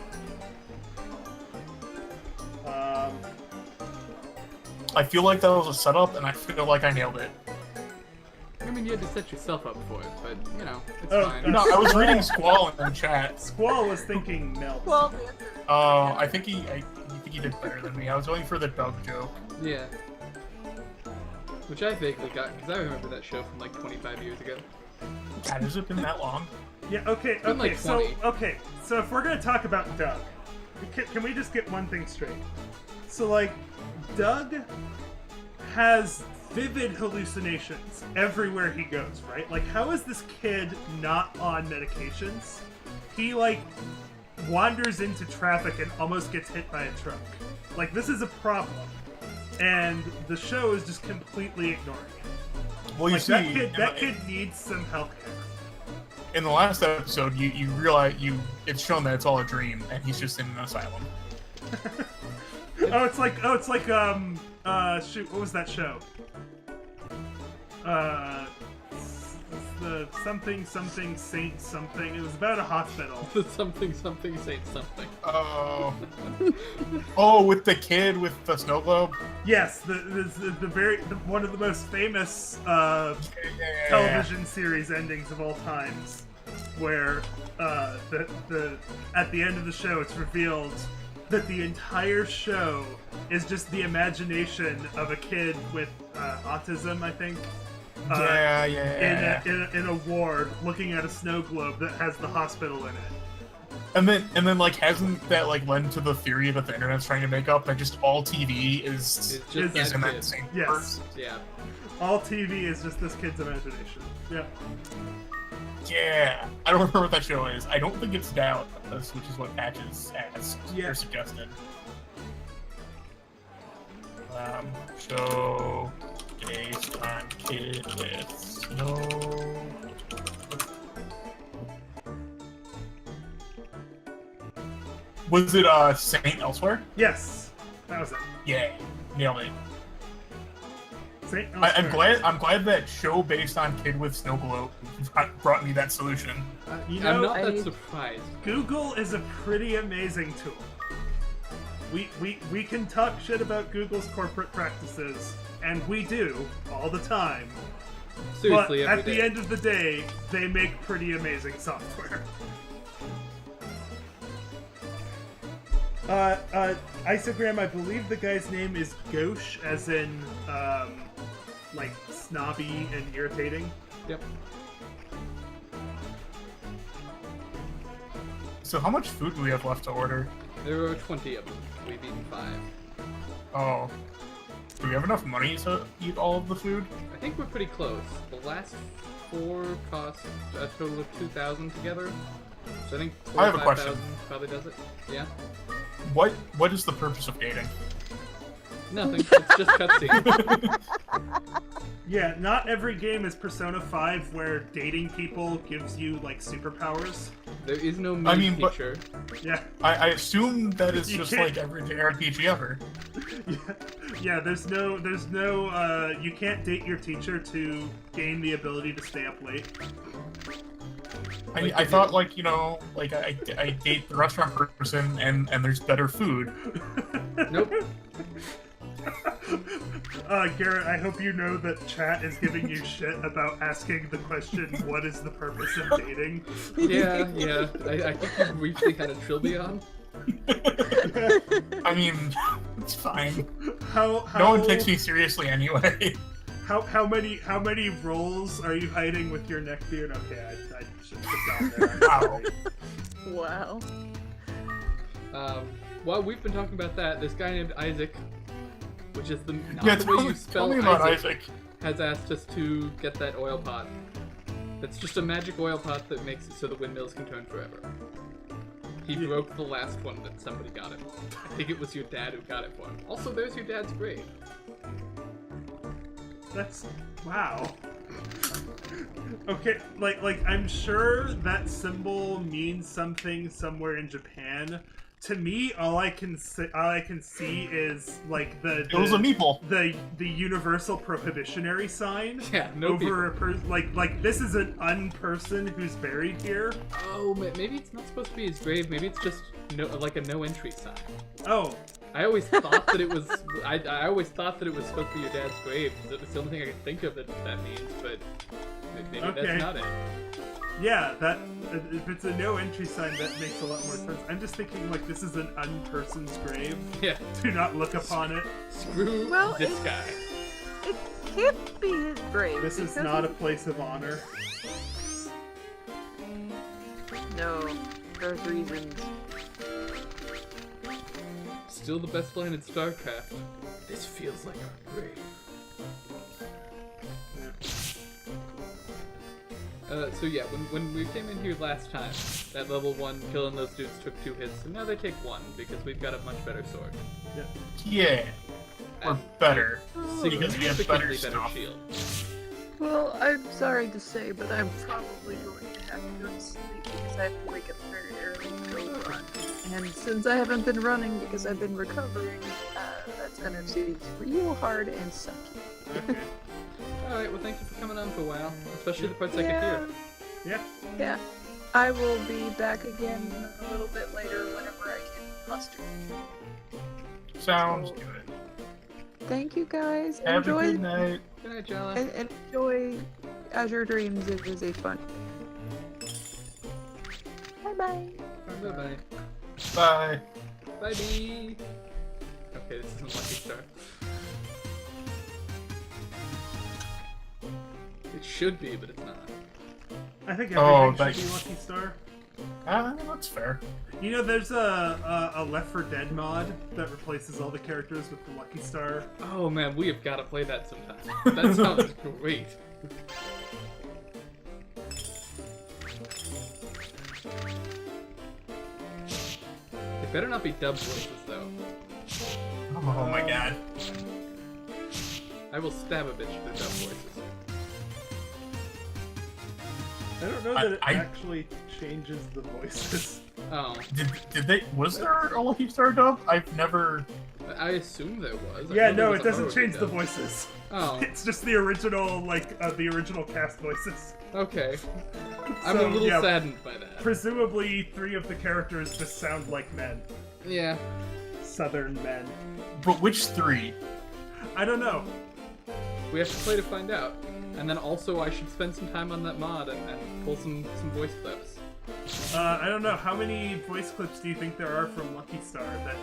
I feel like that was a setup, and I feel like I nailed it. I mean, you had to set yourself up for it, but, you know, it's Oh, fine. No, I was reading Squall in chat. Squall was thinking milk. Well, the answer is Oh, I think he did better than me. I was going for the Doug joke. Yeah. Which I vaguely got, because I remember that show from like 25 years ago. God, has it been that long? Yeah. Okay. Been like 20. So if we're gonna talk about Doug, can we just get one thing straight? So like, Doug has vivid hallucinations everywhere he goes, right? Like, how is this kid not on medications? He like wanders into traffic and almost gets hit by a truck. Like, this is a problem, and the show is just completely ignoring it. Well, you Like, see, that kid needs some health care. in the last episode, you realize it's shown that it's all a dream, and he's just in an asylum. It's like shoot, what was that show? The something saint something. It was about a hospital. something Saint something. Oh, oh, with the kid with the snow globe. Yes, the one of the most famous Yeah. television series endings of all times, where the at the end of the show it's revealed that the entire show is just the imagination of a kid with autism, I think. In a ward, looking at a snow globe that has the hospital in it. And then like hasn't that like led to the theory that the internet's trying to make up that just all TV is It's just that in that kid. same Yes. person? Yeah. All TV is just this kid's imagination. Yeah. Yeah, I don't remember what that show is. I don't think it's Dallas, which is what Patches asked Yeah. or suggested. Show based on kid with snow. Was it Saint Elsewhere? Yes, that was it. Yeah, nailed it. I'm glad that show based on Kid with Snow Globe brought me that solution. You I'm know, not that surprised. Google is a pretty amazing tool. We can talk shit about Google's corporate practices, and we do all the time. Seriously, but every at the day. end of the day, they make pretty amazing software. Isogram, I believe the guy's name is Gauche, as in, like, snobby and irritating. Yep. So how much food do we have left to order? There are 20 of them. We've eaten 5. Oh. Do we have enough money to eat all of the food? I think we're pretty close. The last 4 cost a total of 2,000 together. So I think 4 I have a 5,000 question. probably does it. Yeah? What is the purpose of dating? Nothing. It's just cutscene. Yeah, not every game is Persona 5 where dating people gives you, like, superpowers. There is no main feature. Yeah. I assume that is You just can't- like every RPG ever. Yeah, there's no, you can't date your teacher to gain the ability to stay up late. I thought, like, you know, like I date the restaurant person and there's better food. Nope. Garrett, I hope you know that chat is giving you shit about asking the question, what is the purpose of dating? Yeah. I think we've reached the kind of trillion. I mean, it's fine. How No one takes me seriously anyway. How many roles are you hiding with your neck beard? Okay, I should put down there. I'm Wow. sorry. While we've been talking about that, this guy named Isaac, which is the not Yeah, the tell way me, you tell spell me about Isaac, Isaac. has asked us to get that oil pot. It's just a magic oil pot that makes it so the windmills can turn forever. He broke the last one that somebody got him. I think it was your dad who got it for him. Also, there's your dad's grave. That's wow. Okay, like I'm sure that symbol means something somewhere in Japan. To me, all I can see is like It was a meeple. the universal prohibitionary sign. Yeah, no over a like this is an unperson who's buried here. Oh, maybe it's not supposed to be his grave. Maybe it's just like a no entry sign. Oh, I always thought that it was. I always thought that it was supposed to be your dad's grave. That's the only thing I could think of that means, but maybe Okay. that's not it. yeah, that if it's a no entry sign, that makes a lot more sense. I'm just thinking like this is an unperson's grave. Yeah. Do not look upon it. Screw Well, this guy. It can't be his grave. This is because not a place of honor. No, there's reasons. Still the best line in StarCraft. This feels like our grave. So yeah, when we came in here last time, that level 1 killing those dudes took 2 hits, and now they take 1 because we've got a much better sword. Yeah. Or better. Because we have Significantly better better stuff. shield. Well, I'm sorry to say, but I'm probably going to have to go to sleep because I have to wake up very early to go run. And since I haven't been running because I've been recovering, that's gonna be real hard and sucky. Okay. Alright, well thank you for coming on for a while, especially the parts I could hear. Yeah. Yeah. I will be back again a little bit later whenever I can muster. Sounds So, good. Thank you guys. Have a Enjoy good night. Good night, Jala. and enjoy Azure Dreams. It is a fun. Bye bye. Bye-bye. Bye. Bye-bye. Okay, this isn't Lucky Star. It should be, but it's not. I think Oh, everything should thanks. be Lucky Star. That's fair. You know, there's a Left 4 Dead mod that replaces all the characters with the Lucky Star. Oh man, we have got to play that sometime. That sounds great. It better not be dub voices though. Oh my god. I will stab a bitch for dub voices. I don't know that it actually changes the voices. Oh, Did they? Was there a Lucky Star dub? I've never. I assume there was. I Yeah, know there no, was it a doesn't Haruhi change the dub. voices. Oh, It's just the original, the original cast voices. okay. I'm So, a little yeah, saddened by that. Presumably, 3 of the characters just sound like men. Yeah. Southern men. But which 3? I don't know. We have to play to find out. And then also I should spend some time on that mod and pull some voice clips. I don't know. How many voice clips do you think there are from Lucky Star that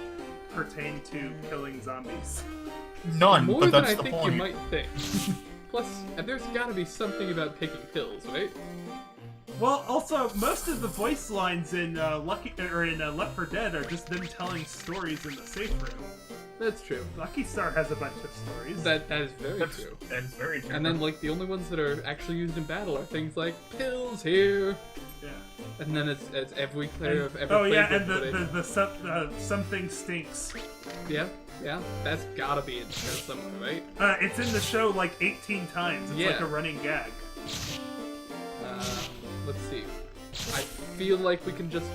pertain to killing zombies? None. More but than that's I the think point. you might think. Plus, there's gotta be something about taking pills, right? Well, also, most of the voice lines in Left 4 Dead are just them telling stories in the safe room. That's true. Lucky Star has a bunch of stories. That is very true. That is very true. And then, like, the only ones that are actually used in battle are things like pills here. Yeah. And then it's every player of every Oh player yeah, and group the something stinks. yeah, that's gotta be in the show somewhere, right? It's in the show like 18 times. It's like Yeah. a running gag. Let's see. I feel like we can just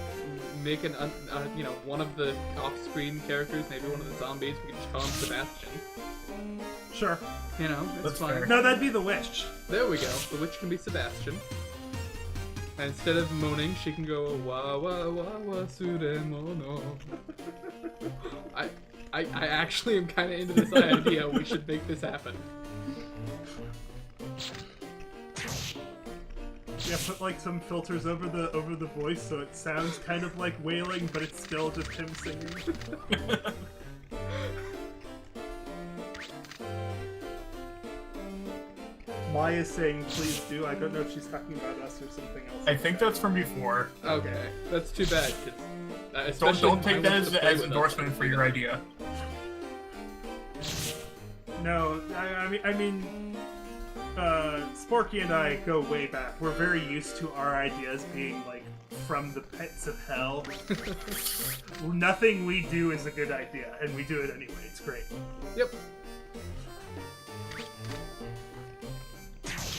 make one of the off-screen characters, maybe one of the zombies. We can just call him Sebastian. Sure. You know, it's That's fine. fair. No, that'd be the witch. There we go. The witch can be Sebastian. And instead of moaning, she can go wa wa wa wa sudemono. I actually am kind of into this idea. We should make this happen. Yeah, put like some filters over the voice so it sounds kind of like wailing, but it's still just him singing. Maya's saying please do. I don't know if she's talking about us or something else. I think that's from before. Okay, that's too bad. 'Cause, Don't take I that want as, to play as with us endorsement when for we your go. idea. No, I mean, Sporky and I go way back. We're very used to our ideas being like from the pits of hell. Nothing we do is a good idea, and we do it anyway. It's great. Yep.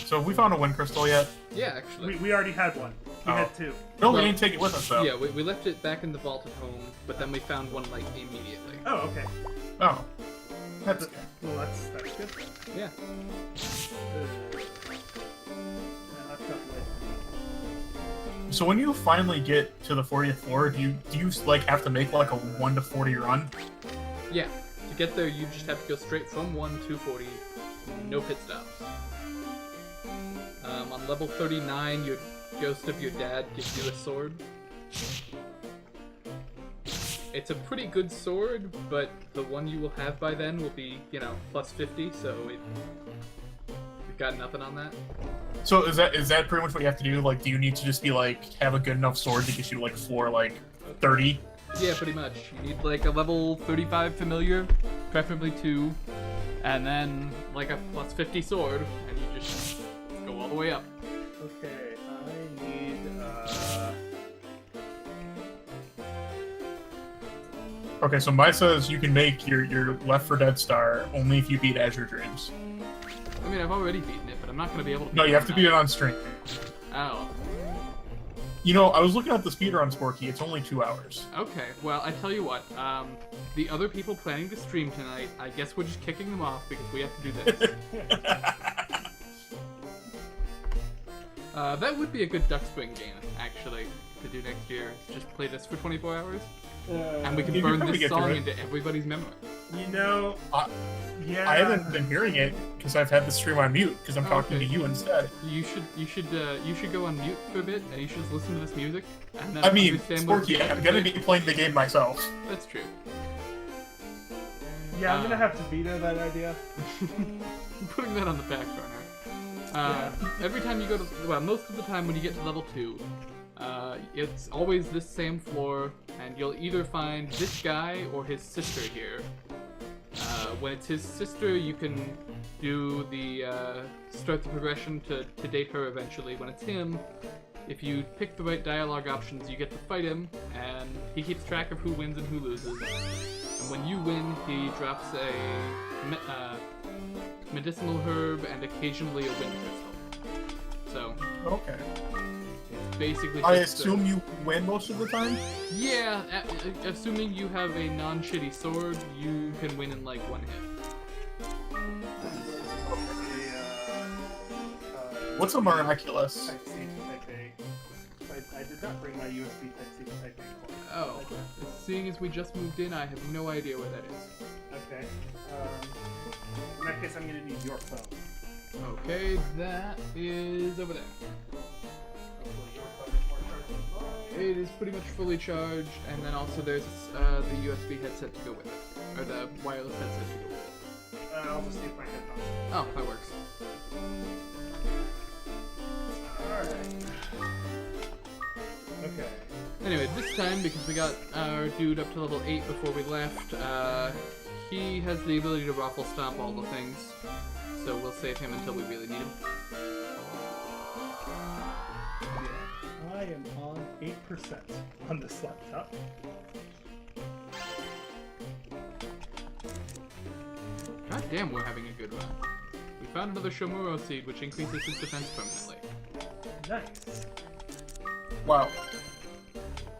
So have we found a wind crystal yet? Yeah, actually. We already had one. We Oh. had 2. No, Well, we didn't take it with us though. Yeah, we left it back in the vault at home, but then we found one like immediately. Oh, okay. Oh. That's good. Well, that's good. Yeah. I've got So when you finally get to the 40th floor, do you like have to make like a 1 to 40 run? Yeah. To get there, you just have to go straight from 1 to 40, no pit stops. On level 39, your ghost of your dad gives you a sword. It's a pretty good sword, but the one you will have by then will be, plus 50, so you've got nothing on that. So is that pretty much what you have to do? Like, do you need to just be like have a good enough sword to get you like floor like 30? Yeah, pretty much. You need like a level 35 familiar, preferably 2, and then like a plus 50 sword, and you just go all the way up. Okay, I need. Okay, so Mai says you can make your Left 4 Dead star only if you beat Azure Dreams. I mean, I've already beaten it, but I'm not going to be able to. No, you have to beat it on stream. Oh. You know, I was looking at the speedrun, Sporky. It's only 2 hours. Okay, well, I tell you what, the other people planning to stream tonight, I guess we're just kicking them off because we have to do this. That would be a good Duck Spring game, actually, to do next year. Just play this for 24 hours, and we can you burn probably this get through song it. into everybody's memory. Yeah. I haven't been hearing it because I've had the stream on mute because I'm talking to Okay. you instead. You should go on mute for a bit, and you should just listen to this music, and then I mean, understand what Sporky, it's I'm gonna be playing the game myself. That's true. Yeah, I'm gonna have to veto that idea. I'm putting that on the back burner. Every time you go to, well, most of the time when you get to level 2, it's always this same floor, and you'll either find this guy or his sister here. When it's his sister, you can do the, start the progression to date her eventually. When it's him, if you pick the right dialogue options, you get to fight him, and he keeps track of who wins and who loses. And when you win, he drops a medicinal herb and occasionally a wind crystal. So, Okay. it's basically. I just assume you win most of the time? Yeah, assuming you have a non-shitty sword, you can win in like one hit. What's a miraculous? Type C to Type A. I did not bring my USB Type C to Type A cord. Oh, seeing as we just moved in, I have no idea what that is. Okay. In that case, I'm gonna need your phone. Okay, that is over there. Hopefully your phone is more charged than mine. It is pretty much fully charged, and then also there's the USB headset to go with it, or the wireless headset to go with it. I'll just use my headphones. Oh, that works. Alright. Okay. Anyway, this time, because we got our dude up to level 8 before we left, he has the ability to ruffle stomp all the things, so we'll save him until we really need him. I am on 8% on this laptop. God damn, we're having a good run. We found another Shomuro seed, which increases his defense permanently. Nice. Wow.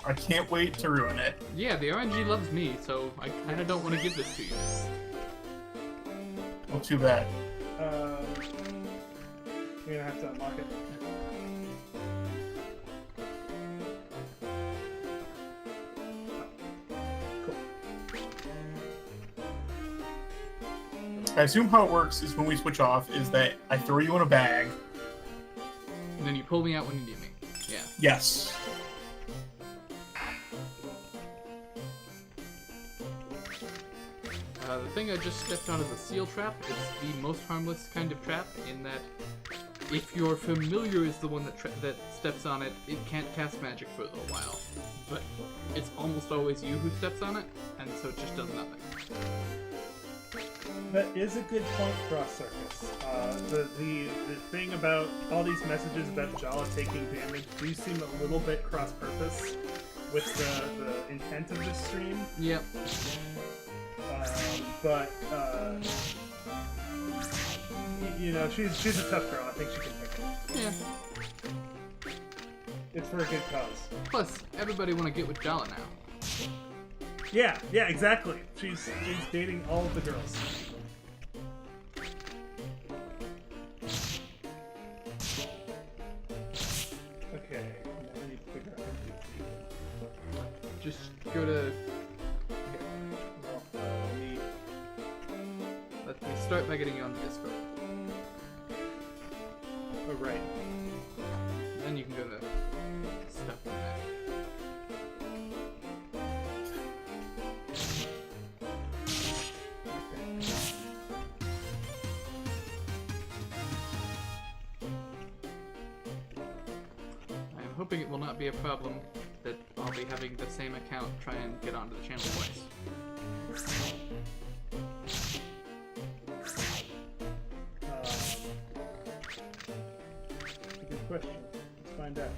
I can't wait to ruin it. Yeah, the RNG loves me, so I kinda don't want to give this to you. Well, too bad. You're gonna have to unlock it. I assume how it works is when we switch off is that I throw you in a bag. And then you pull me out when you need me. Yeah. Yes. The thing I just stepped on is a seal trap. It's the most harmless kind of trap in that if your familiar is the one that steps on it, it can't cast magic for a little while. But it's almost always you who steps on it, and so it just does nothing. That is a good point, Cross Circus. The thing about all these messages about Jala taking damage do seem a little bit cross-purpose with the intent of this stream. Yep. But you know, she's a tough girl. I think she can take it. Yeah. It's for a good cause. Plus, everybody want to get with Jala now. Yeah, exactly. She's dating all of the girls. Okay, now I need to figure out how to do it. Just go to... Well, Let me start by getting you on the Discord. oh right. Then you can go to stuff in there. I'm hoping it will not be a problem that I'll be having the same account try and get onto the channel twice. Good question. Let's find out.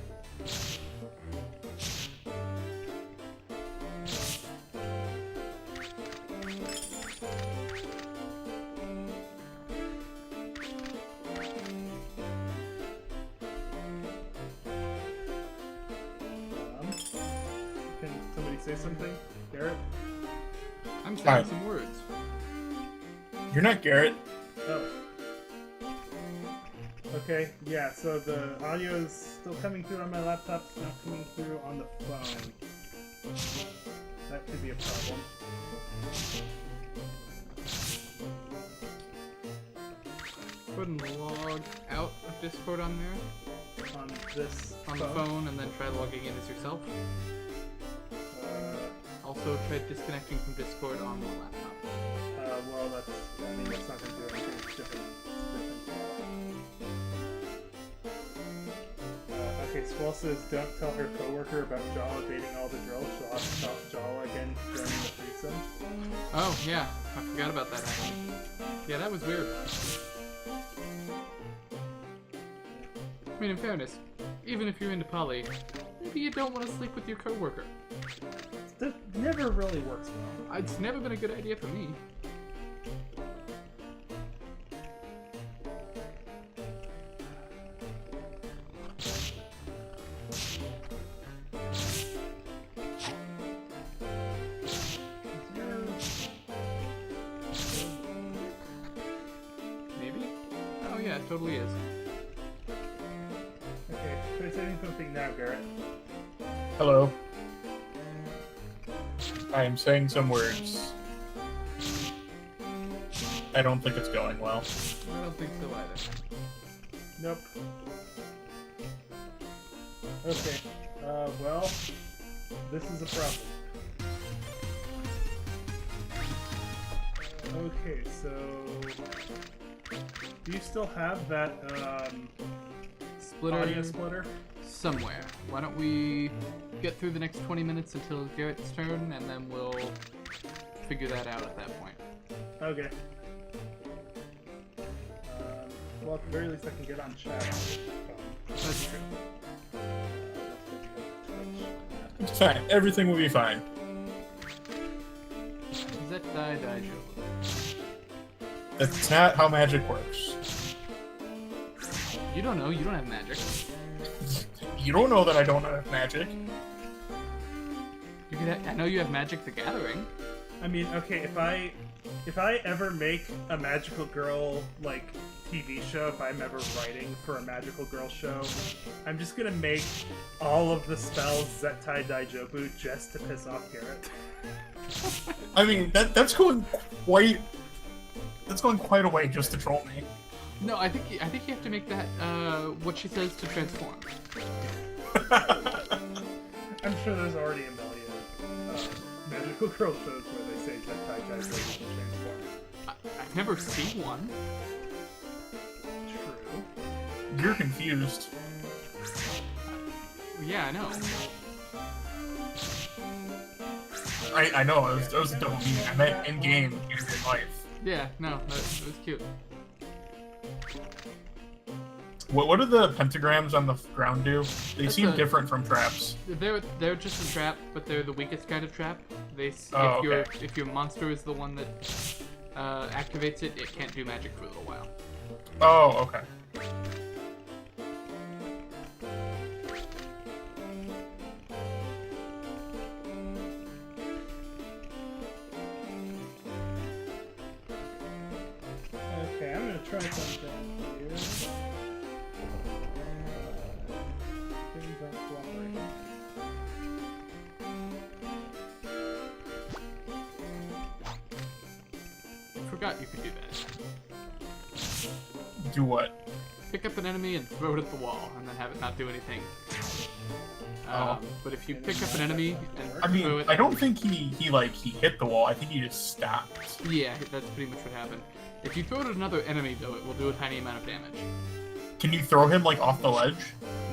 Can somebody say something? Garrett? I'm saying Alright. some words. You're not Garrett. Oh. Okay, yeah, so the audio is still coming through on my laptop, it's not coming through on the phone. That could be a problem. Go ahead and log out of Discord on there, On this on the phone, and then try logging in as yourself. Also, try disconnecting from Discord on the laptop. Well, that's not going to do anything. It's different. Okay, Swell says, don't tell her coworker about Jala dating all the girls. She'll have to stop Jala again during the threesome. Oh, yeah. I forgot about that happening. Yeah, that was weird. I mean, in fairness, even if you're into poly, maybe you don't want to sleep with your coworker. That never really works well. It's never been a good idea for me. it totally is. Okay, try saying something now, Garrett. Hello. I am saying some words. I don't think it's going well. I don't think so either. Nope. Okay. Well, this is a problem. Okay, so do you still have that Splitter audio splitter? somewhere. Why don't we get through the next 20 minutes until Garrett's turn, and then we'll figure that out at that point. Okay. Well, at the very least, I can get on chat. That's true. It's fine. Everything will be fine. Zettai Daijo. That's not how magic works. You don't know, you don't have magic. You don't know that I don't have magic. You could I know you have Magic the Gathering. I mean, okay, if I ever make a magical girl like TV show, if I'm ever writing for a magical girl show, I'm just gonna make all of the spells Zettai Daijobu just to piss off Garrett. I mean, that's going quite a way just to troll me. No, I think you have to make that what she says to transform. I'm sure there's already a million magical girl shows where they say Zettai Daijobu will transform. I've never seen one. True. You're confused. Yeah, I know. I know, it was a double meaning. I meant in-game, in real life. Yeah, no, that was cute. What do the pentagrams on the ground do? They That's seem a- different from traps. They're just a trap, but they're the weakest kind of trap. Oh, If your monster is the one that activates it, it can't do magic for a little while. Oh, okay. Okay, I'm gonna try something here. Things aren't cooperating. I forgot you could do that. Do what? Pick up an enemy and throw it at the wall, and then have it not do anything. Oh. But if you pick up an enemy and I throw mean, it, I don't think he hit the wall. I think he just stopped. yeah, that's pretty much what happened. If you throw it at another enemy, though, it will do a tiny amount of damage. Can you throw him, like, off the ledge?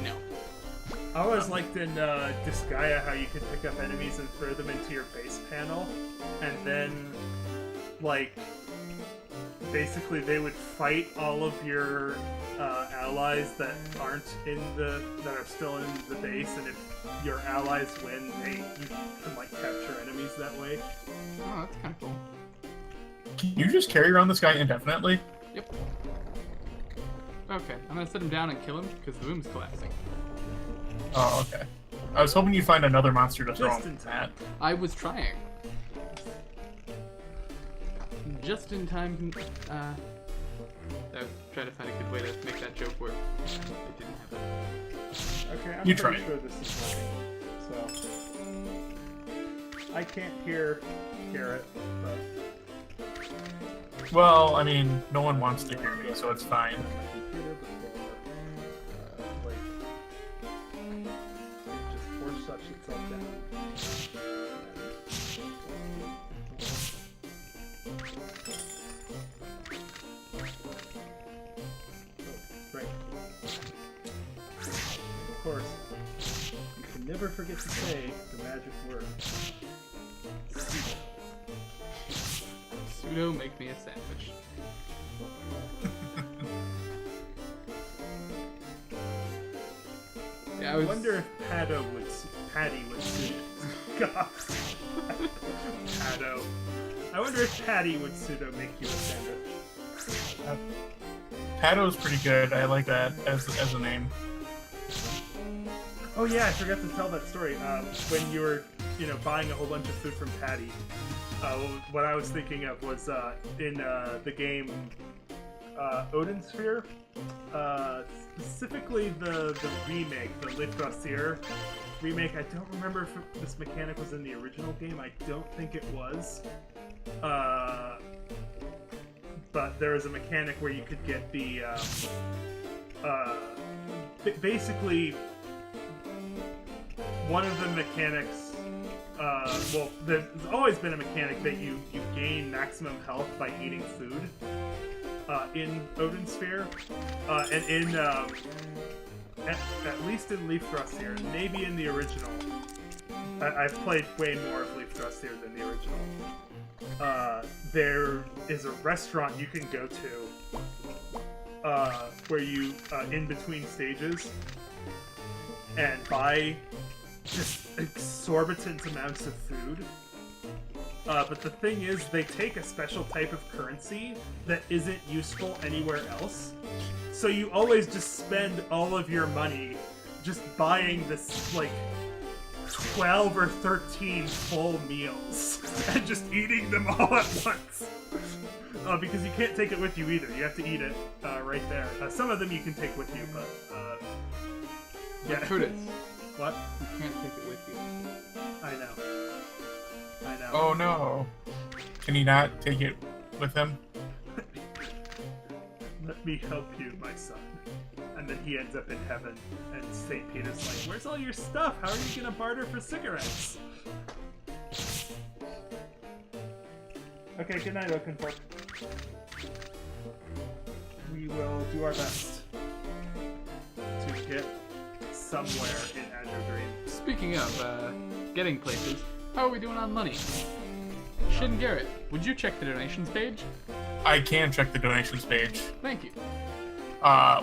No. I always liked in Disgaea how you could pick up enemies and throw them into your base panel, and then, like, basically they would fight all of your allies that aren't that are still in the base, and if your allies win, you can like capture enemies that way. Oh, that's kind of cool. Can you just carry around this guy indefinitely? Yep. Okay, I'm gonna set him down and kill him because the room's collapsing. Oh, okay. I was hoping you'd find another monster to throw Just him in time. at. I was trying. Just in time. I was trying to find a good way to make that joke work. It didn't happen. Okay, I'm You pretty tried. sure this is working. So I can't hear Garrett, but Well, I mean, no one wants to hear me, so it's fine. my computer before it just force shuts itself down. Oh, right. Of course, you can never forget to say the magic word. Pseudo make me a sandwich. Yeah, I wonder if Patty would suit. God. Pado. I wonder if Patty would pseudo make you a sandwich. Pado's pretty good. I like that as a name. Oh yeah, I forgot to tell that story. When you were, buying a whole bunch of food from Patty, what I was thinking of was in the game Odin Sphere, specifically the remake, the Lichtrassier remake. I don't remember if this mechanic was in the original game. I don't think it was. But there was a mechanic where you could get the basically one of the mechanics. Well, there's always been a mechanic that you gain maximum health by eating food in Odin Sphere, and in at least in Lichtrassier, maybe in the original. I've played way more of Lichtrassier than the original. There is a restaurant you can go to where you in between stages and buy just exorbitant amounts of food. But the thing is, they take a special type of currency that isn't useful anywhere else. So you always just spend all of your money just buying this, like, 12 or 13 full meals and just eating them all at once. Because you can't take it with you either. You have to eat it right there. Some of them you can take with you, but yeah. Curtis, What? you can't take it with you. I know. Oh no. Can he not take it with him? Let me help you, my son. And then he ends up in heaven, and St. Peter's like, where's all your stuff? How are you gonna barter for cigarettes? Okay, good night, Oakenfork. We will do our best to get somewhere in Azure Dream. Speaking of getting places, how are we doing on money? Shin Garrett, would you check the donations page? I can check the donations page. Thank you.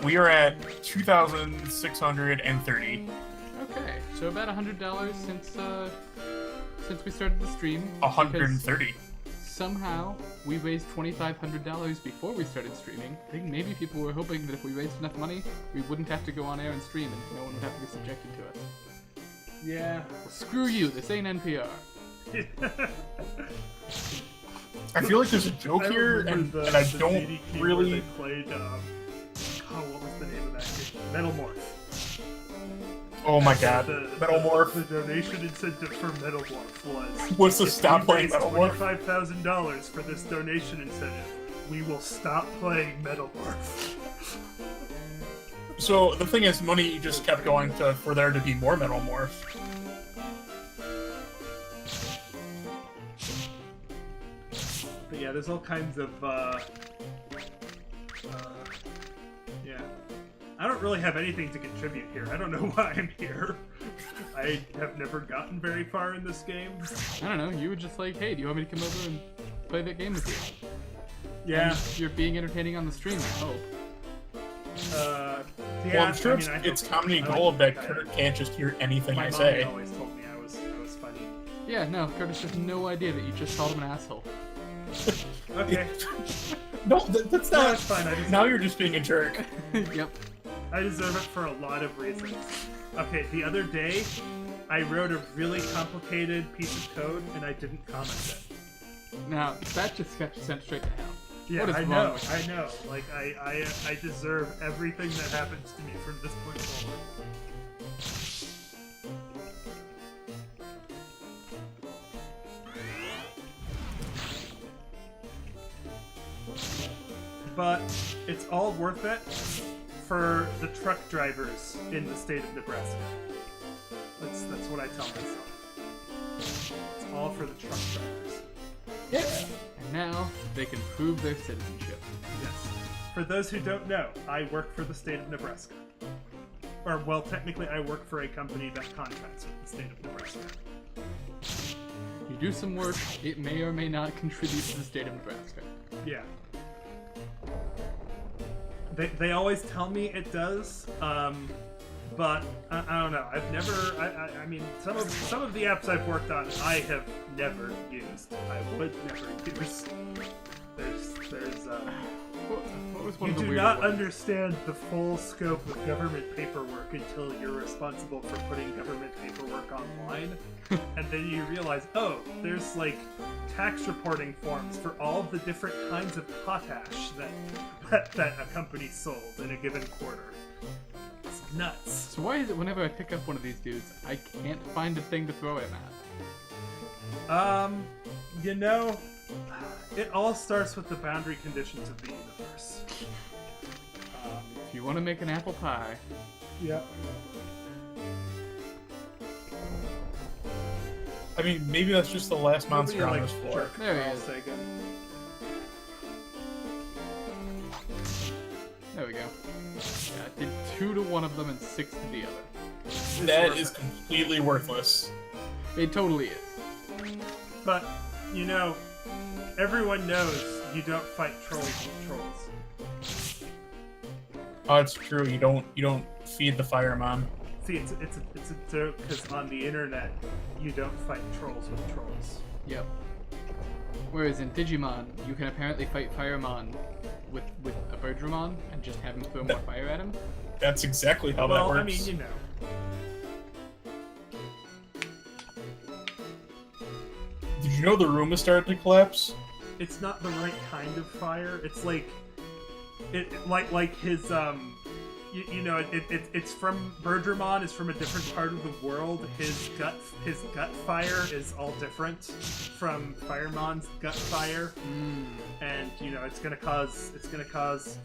We are at 2,630. Okay, so about $100 since we started the stream. 130. because Somehow we raised $2,500 before we started streaming. I think maybe people were hoping that if we raised enough money, we wouldn't have to go on air and stream, and no one would have to be subjected to us. Yeah. Well, screw you! This ain't NPR. I feel like there's a joke here, and I don't DDP really. They played, what was the name of that game? Metal Morph. Oh my god, Metal Morph. The donation incentive for Metal Morph was... What's the if stop we playing raise Metal Morph? $25,000 for this donation incentive, we will stop playing Metal Morph. So the thing is, money just kept going for there to be more Metal Morph. But yeah, there's all kinds of, yeah. I don't really have anything to contribute here. I don't know why I'm here. I have never gotten very far in this game. I don't know, you were just like, hey, do you want me to come over and play that game with you? Yeah. And you're being entertaining on the stream, I hope. Yeah, Well, I'm sure I mean, it's comedy gold that Kurt can't just hear anything My I mom say. always told me I was funny. Yeah, no, Curtis has no idea that you just called him an asshole. Okay. No, that's No, not. it's fine. Now you're just being a jerk. Yep. I deserve it for a lot of reasons. Okay, the other day, I wrote a really complicated piece of code and I didn't comment it. Now, that just got you sent straight to hell. Yeah, What is I wrong know, with I know. Like, I deserve everything that happens to me from this point forward. But it's all worth it for the truck drivers in the state of Nebraska. That's what I tell myself. It's all for the truck drivers. Yeah. And now, they can prove their citizenship. Yes. For those who don't know, I work for the state of Nebraska. Or, well, technically I work for a company that contracts with the state of Nebraska. You do some work, it may or may not contribute to the state of Nebraska. Yeah. They always tell me it does, but I don't know. I've never. I mean, some of the apps I've worked on, I have never used. I would never use. There's. What was one You of the do weird not ones? understand the full scope of government paperwork until you're responsible for putting government paperwork look online, and then you realize, oh, there's like tax reporting forms for all of the different kinds of potash that a company sold in a given quarter. It's nuts. So why is it whenever I pick up one of these dudes, I can't find a thing to throw him at? You know, it all starts with the boundary conditions of the universe. If you want to make an apple pie, Yeah. I mean, maybe that's just the last monster on this floor. There he is. Sega. there we go. Yeah, I did 2 to one of them and 6 to the other. That is completely worthless. It totally is. But, you know, everyone knows you don't fight trolls with trolls. Oh, it's true. You don't feed the fireman. See, it's a joke because on the internet, you don't fight trolls with trolls. Yep. Whereas in Digimon, you can apparently fight Firemon with a Birdramon and just have him throw more fire at him. That's exactly how that Well, works. I mean, you know. Did you know the room has started to collapse? It's not the right kind of fire. It's like his it's from Birdramon is from a different part of the world. His gut fire is all different from Firemon's gut fire, and you know it's gonna cause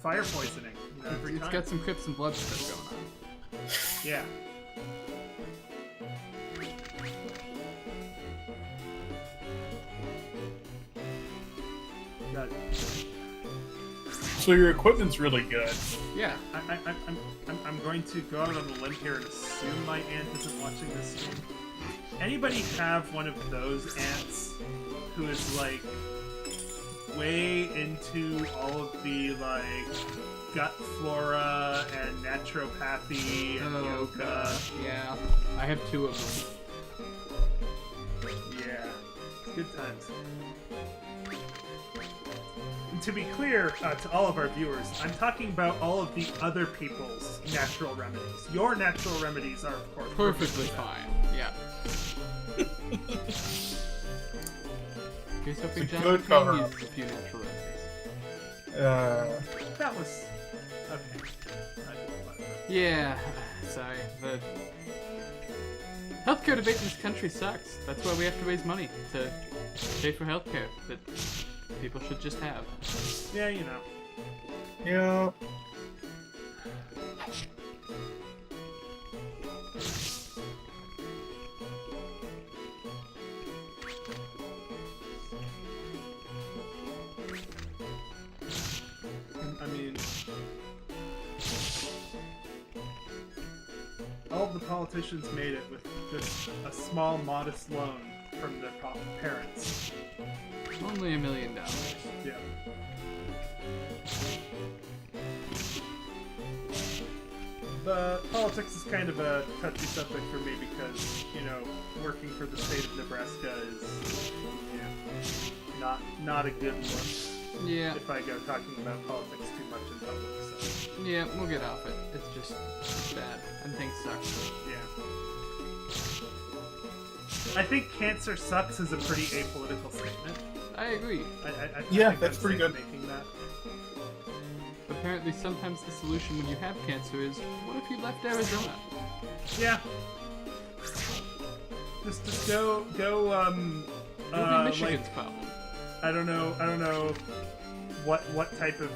fire poisoning. You know, every It's time. got some Crips and Blood stuff going on. Yeah. God. So your equipment's really good. Yeah. I'm going to go out on a limb here and assume my aunt isn't watching this stream. Anybody have one of those aunts who is like way into all of the like gut flora and naturopathy and yoga? Yeah. I have 2 of them. Yeah, good times. And to be clear to all of our viewers, I'm talking about all of the other people's natural remedies. Your natural remedies are, of course, Perfectly fine. Yeah. Here's hoping It's a John good cover. uses a few natural remedies. That was okay. Yeah. Sorry. The healthcare debate in this country sucks. That's why we have to raise money to pay for healthcare that people should just have. Yeah, you know. Yeah. I mean, all of the politicians made it with just a small, modest loan from their parents. Only $1 million. Yeah. The politics is kind of a touchy subject for me because, you know, working for the state of Nebraska is, not a good look. Yeah. If I go talking about politics too much in public, so Yeah, we'll get off it. It's just bad. And things suck. yeah. I think cancer sucks is a pretty apolitical statement. I agree. I Yeah, think that's I'm pretty safe good. Making that. Apparently, sometimes the solution when you have cancer is, what if you left Arizona? Yeah. Just go. It'll be Michigan's problem. I don't know what type of.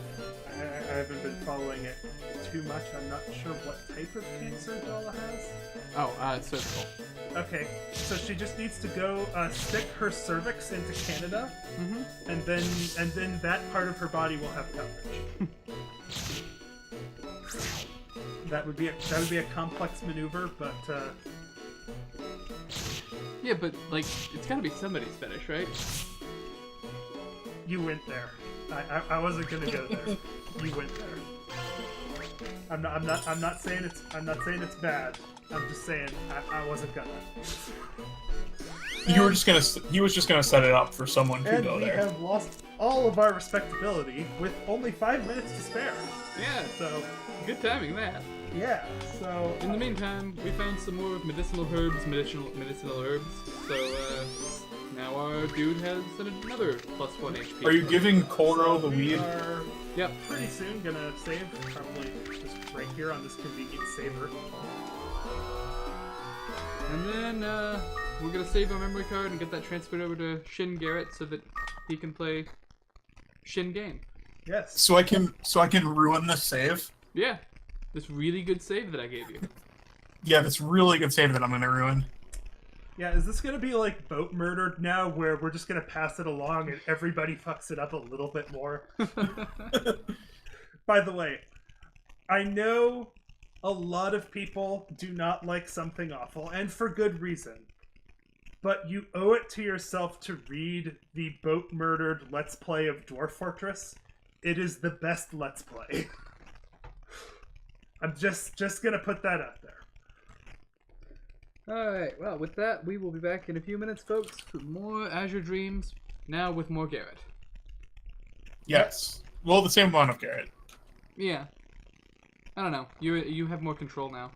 I haven't been following it too much. I'm not sure what type of cancer Jala has. Oh, it's cervical. Okay, so she just needs to go stick her cervix into Canada, Mm-hmm. and then that part of her body will have coverage. That would be a complex maneuver, but Yeah, but, like, it's gotta be somebody's fetish, right? you went there. I wasn't gonna go there. You went there. I'm not saying it's bad. I'm just saying I wasn't gonna. He was just gonna set it up for someone to And go we there. have lost all of our respectability with only 5 minutes to spare. Yeah, So good timing, that. Yeah, so... In the meantime, we found some more medicinal herbs, medicinal herbs. So now our dude has another +1 HP. Are you giving Koro So the we weed? are Yep. pretty soon gonna save, probably just right here on this convenient saver. And then we're gonna save our memory card and get that transferred over to Shin Garrett so that he can play Shin game. Yes. So I can ruin this save? Yeah, this really good save that I gave you. Yeah, that's really good save that I'm gonna ruin. Yeah, is this gonna be like Boat Murdered now, where we're just gonna pass it along and everybody fucks it up a little bit more? By the way, I know a lot of people do not like Something Awful, and for good reason. But you owe it to yourself to read the Boat Murdered Let's Play of Dwarf Fortress. It is the best Let's Play. I'm just gonna put that out there. Alright, well, with that, we will be back in a few minutes, folks, for more Azure Dreams, now with more Garrett. Yes. Well, the same amount of Garrett. Yeah. I don't know. You have more control now.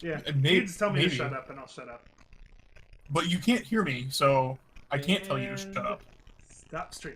Yeah, And maybe- you just tell me to maybe. shut up and I'll shut up. But you can't hear me, so I can't tell you to shut And up. Stop stream.